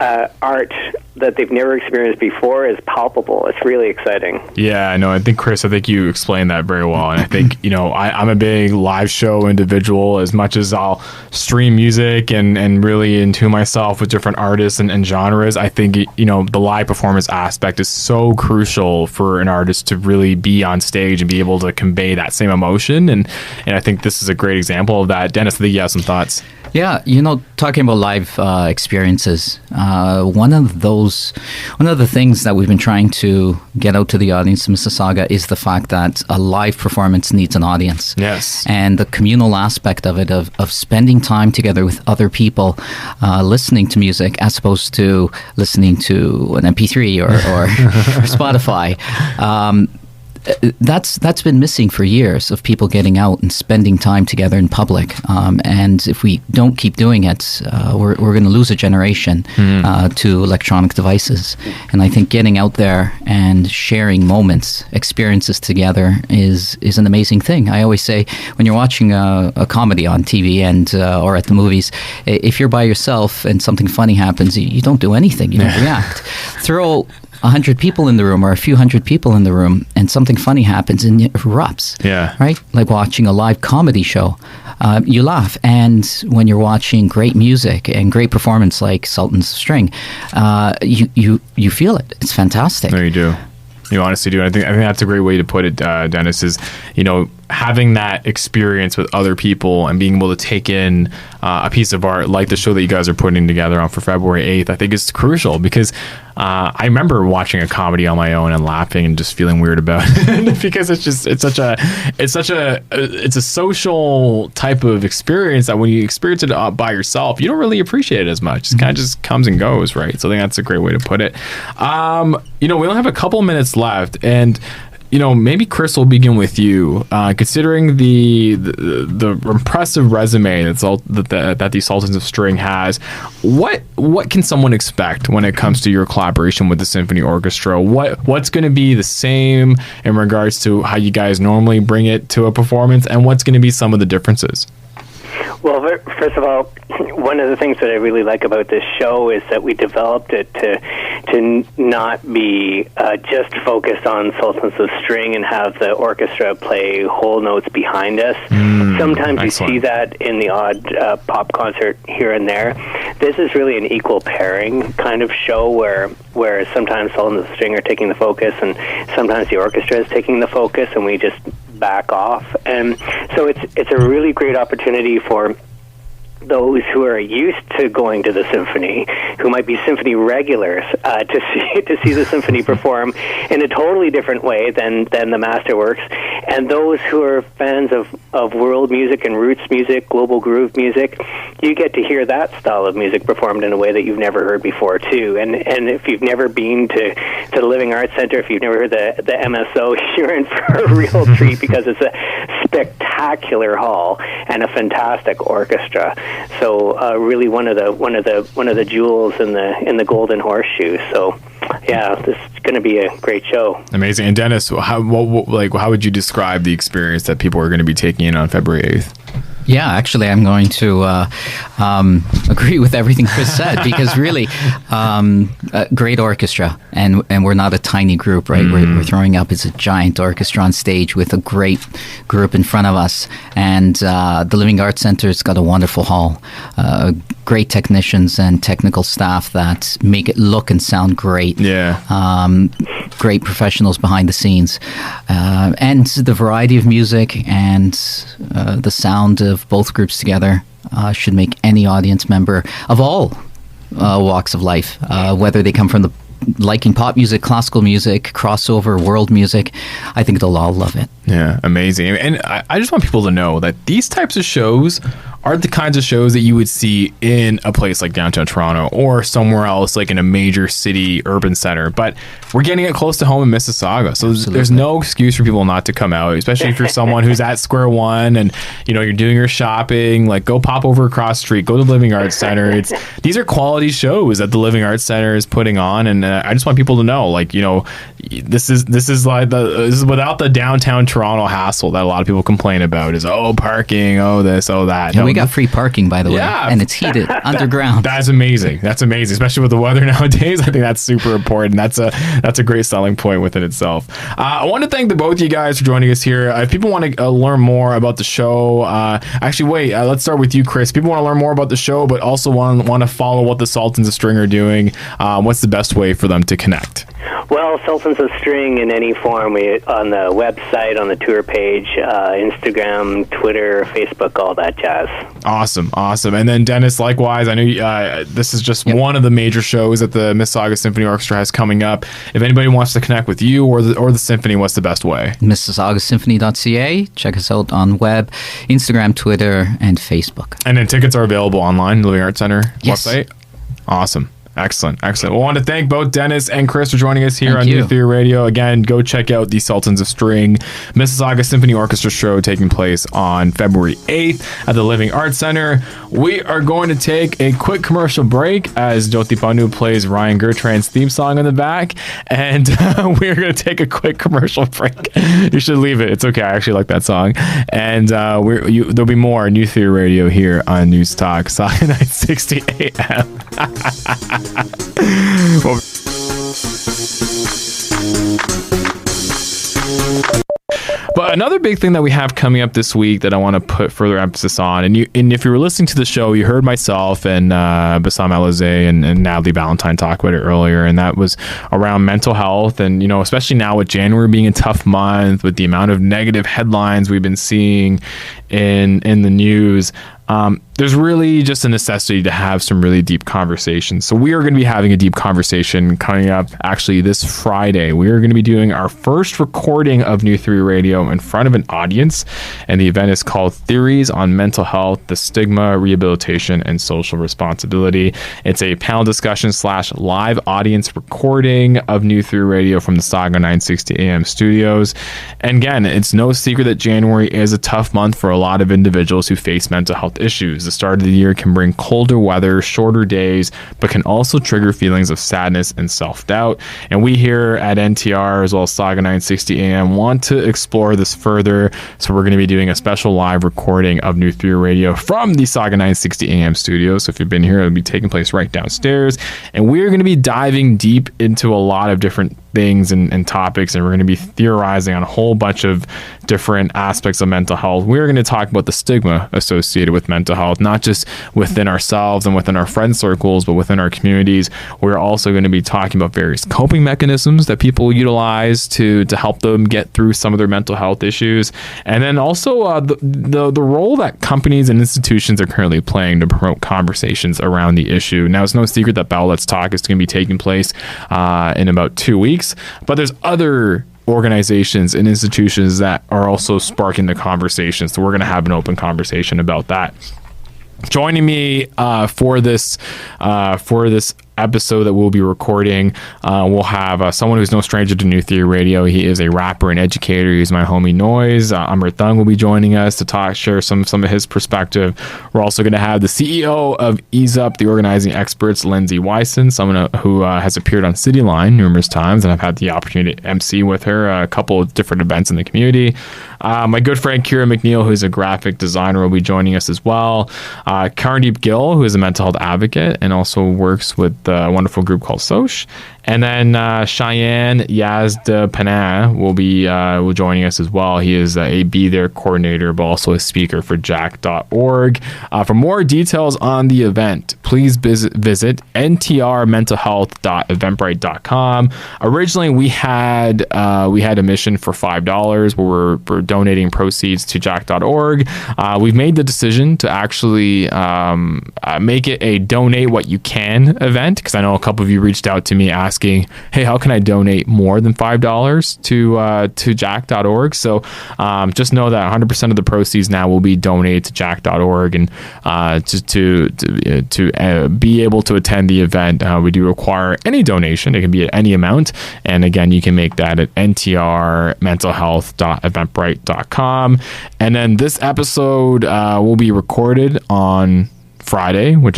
art that they've never experienced before is palpable. It's really exciting. Yeah, I know. I think, Chris, you explained that very well. And I think, I'm a big live show individual. As much as I'll stream music and really into myself with different artists and genres, I think, the live performance aspect is so crucial for an artist to really be on stage and be able to convey that same emotion. And I think this is a great example of that. Dennis, I think you have some thoughts. Yeah, talking about live experiences, one of the things that we've been trying to get out to the audience in Mississauga is the fact that a live performance needs an audience. Yes. And the communal aspect of it, of spending time together with other people, listening to music as opposed to listening to an MP3 or Spotify. That's been missing for years, of people getting out and spending time together in public. And if we don't keep doing it, we're going to lose a generation to electronic devices. And I think getting out there and sharing moments, experiences together is an amazing thing. I always say, when you're watching a comedy on TV and or at the movies, if you're by yourself and something funny happens, you don't do anything. You don't react. Throw 100 people in the room or a few hundred people in the room and something funny happens and it erupts. Yeah. Right? Like watching a live comedy show. You laugh. And when you're watching great music and great performance like Sultans of String, you feel it. It's fantastic. No, you do. You honestly do. I think that's a great way to put it, Dennis, is, having that experience with other people and being able to take in a piece of art like the show that you guys are putting together on for February 8th, I think is crucial, because I remember watching a comedy on my own and laughing and just feeling weird about it because it's a social type of experience that when you experience it by yourself, you don't really appreciate it as much. It kind of just comes and goes, right? So I think that's a great way to put it. We only have a couple minutes left, and maybe Chris, will begin with you. Considering the impressive resume that the Sultans of String has, what can someone expect when it comes to your collaboration with the Symphony Orchestra? What's going to be the same in regards to how you guys normally bring it to a performance, and what's going to be some of the differences? Well, first of all, one of the things that I really like about this show is that we developed it to not be just focused on Sultans of String and have the orchestra play whole notes behind us. Sometimes you see that in the odd pop concert here and there. This is really an equal pairing kind of show where sometimes Sultans of String are taking the focus and sometimes the orchestra is taking the focus, and we just back off. And so it's a really great opportunity for those who are used to going to the symphony, who might be symphony regulars, to see the symphony perform in a totally different way than the masterworks, and those who are fans of world music and roots music, global groove music, you get to hear that style of music performed in a way that you've never heard before too. And if you've never been to the Living Arts Center, if you've never heard the MSO, you're in for a real treat, because it's a spectacular hall and a fantastic orchestra. So really one of the jewels in the golden horseshoe. So yeah, this is going to be a great show. Amazing. And Dennis, how would you describe the experience that people are going to be taking in on February 8th? Yeah, actually, I'm going to agree with everything Chris said, because really, a great orchestra, and we're not a tiny group, right? We're throwing up as a giant orchestra on stage with a great group in front of us, and the Living Arts Center's got a wonderful hall, great technicians and technical staff that make it look and sound great. Yeah. Great professionals behind the scenes, and the variety of music and the sound of both groups together should make any audience member of all walks of life, whether they come from the liking pop music, classical music, crossover, world music, I think they'll all love it. Yeah, amazing. And I just want people to know that these types of shows are the kinds of shows that you would see in a place like downtown Toronto or somewhere else, like in a major city urban center. But we're getting it close to home in Mississauga, so there's no excuse for people not to come out, especially if you're someone who's at Square One and you're doing your shopping. Like, go pop over across the street, go to the Living Arts Center. These are quality shows that the Living Arts Center is putting on, and I just want people to know, this is without the downtown Toronto hassle that a lot of people complain about. Is parking, this, that. We got free parking, by the way, and it's heated underground. That's amazing. That's amazing, especially with the weather nowadays. I think that's super important. That's a great selling point within itself. I want to thank the both of you guys for joining us here. If people want to learn more about the show, let's start with you, Chris. People want to learn more about the show, but also want to follow what the Sultans of String are doing. What's the best way for them to connect? Well, Sultans of String in any form, on the website, on the tour page, Instagram, Twitter, Facebook, all that jazz. Awesome. And then Dennis, likewise, I know this is just one of the major shows that the Mississauga Symphony Orchestra has coming up. If anybody wants to connect with you or the symphony, what's the best way? MississaugaSymphony.ca. Check us out on web, Instagram, Twitter, and Facebook. And then tickets are available online, Living Arts Center website. Awesome. Excellent. Well, I want to thank both Dennis and Chris for joining us here on New Theory Radio. Again, go check out the Sultans of String Mississauga Symphony Orchestra show taking place on February 8th at the Living Arts Center. We are going to take a quick commercial break as Jyoti Panu plays Ryan Gertrand's theme song in the back, and we're going to take a quick commercial break. You should leave it. It's okay. I actually like that song. And there'll be more New Theory Radio here on News Talk, Saga 960 AM. But another big thing that we have coming up this week that I want to put further emphasis on, and if you were listening to the show, you heard myself and Basam Alesayi and Nataleigh Ballantyne talk about it earlier, and that was around mental health. And especially now with January being a tough month, with the amount of negative headlines we've been seeing in the news, there's really just a necessity to have some really deep conversations. So we are going to be having a deep conversation coming up actually this Friday. We are going to be doing our first recording of New Theory Radio in front of an audience, and the event is called Theories on Mental Health, the Stigma, Rehabilitation, and Social Responsibility. It's a panel discussion / live audience recording of New Theory Radio from the Saga 960 AM studios. And again, it's no secret that January is a tough month for a lot of individuals who face mental health issues. The start of the year can bring colder weather, shorter days, but can also trigger feelings of sadness and self-doubt. And we here at NTR, as well as Saga 960 AM, want to explore this further. So we're going to be doing a special live recording of New Theory Radio from the Saga 960 AM studios. So if you've been here, it'll be taking place right downstairs. And we're going to be diving deep into a lot of different things and topics, and we're going to be theorizing on a whole bunch of different aspects of mental health. We're going to talk about the stigma associated with mental health, not just within ourselves and within our friend circles, but within our communities. We're also going to be talking about various coping mechanisms that people utilize to help them get through some of their mental health issues, and then also the role that companies and institutions are currently playing to promote conversations around the issue. Now, it's no secret that Bell Let's Talk is going to be taking place in about 2 weeks. But there's other organizations and institutions that are also sparking the conversation. So we're going to have an open conversation about that. Joining me for this episode that we'll be recording, we'll have someone who's no stranger to New Theory Radio. He is a rapper and educator. He's my homie Noise. Amrit Thung will be joining us to share some of his perspective. We're also going to have the CEO of Ease Up, the organizing experts, Lindsay Wyson, someone who has appeared on City Line numerous times, and I've had the opportunity to MC with her a couple of different events in the community. My good friend Kira McNeil, who's a graphic designer, will be joining us as well. Karandeep Gill, who is a mental health advocate and also works with a wonderful group called Soch. And then Cheyenne Yazda-Pana will be joining us as well. He is a Be There coordinator, but also a speaker for jack.org. For more details on the event, please visit ntrmentalhealth.eventbrite.com. Originally, we had a mission for $5 where we're donating proceeds to jack.org. We've made the decision to actually make it a donate what you can event, because I know a couple of you reached out to me asking, hey, how can I donate more than $5 to jack.org? So just know that 100% of the proceeds now will be donated to jack.org, and to be able to attend the event, we do require any donation. It can be at any amount, and again, you can make that at ntrmentalhealth.eventbrite.com. And then this episode will be recorded on Friday, which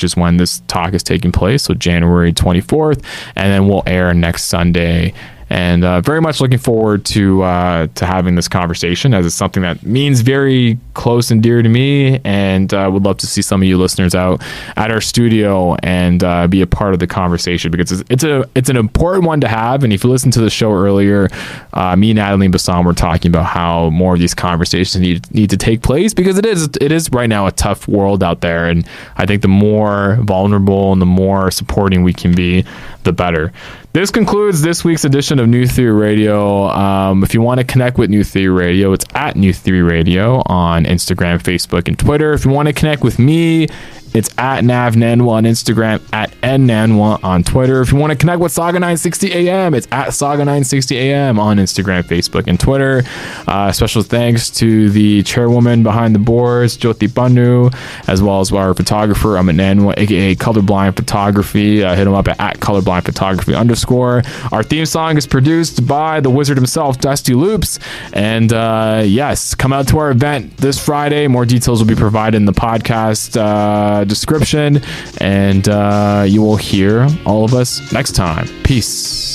is when this talk is taking place, so January 24th, and then we'll air next Sunday. And very much looking forward to having this conversation, as it's something that means very close and dear to me, and would love to see some of you listeners out at our studio and be a part of the conversation, because it's an important one to have. And if you listen to the show earlier, me, Nataleigh, and Basam were talking about how more of these conversations need to take place, because it is right now a tough world out there, and I think the more vulnerable and the more supporting we can be, the better. This concludes this week's edition of New Theory Radio. If you want to connect with New Theory Radio, it's at New Theory Radio on Instagram, Facebook, and Twitter. If you want to connect with me, it's at Nav Nanwa on Instagram, at nnanwa on Twitter. If you want to connect with Saga 960 AM, it's at Saga 960 AM on Instagram, Facebook, and Twitter. Special thanks to the chairwoman behind the boards, Jyoti Bannu, as well as our photographer, Amit Nanwa, aka Colorblind Photography. Hit him up at Colorblind Photography _. Our theme song is produced by the wizard himself, Dusty Loops. And yes, come out to our event this Friday. More details will be provided in the podcast description, and you will hear all of us next time. Peace.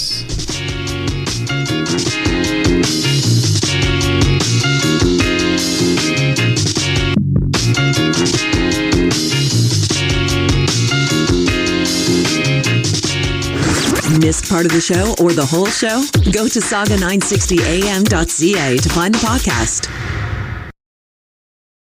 Missed part of the show or the whole show? Go to saga960am.ca to find the podcast.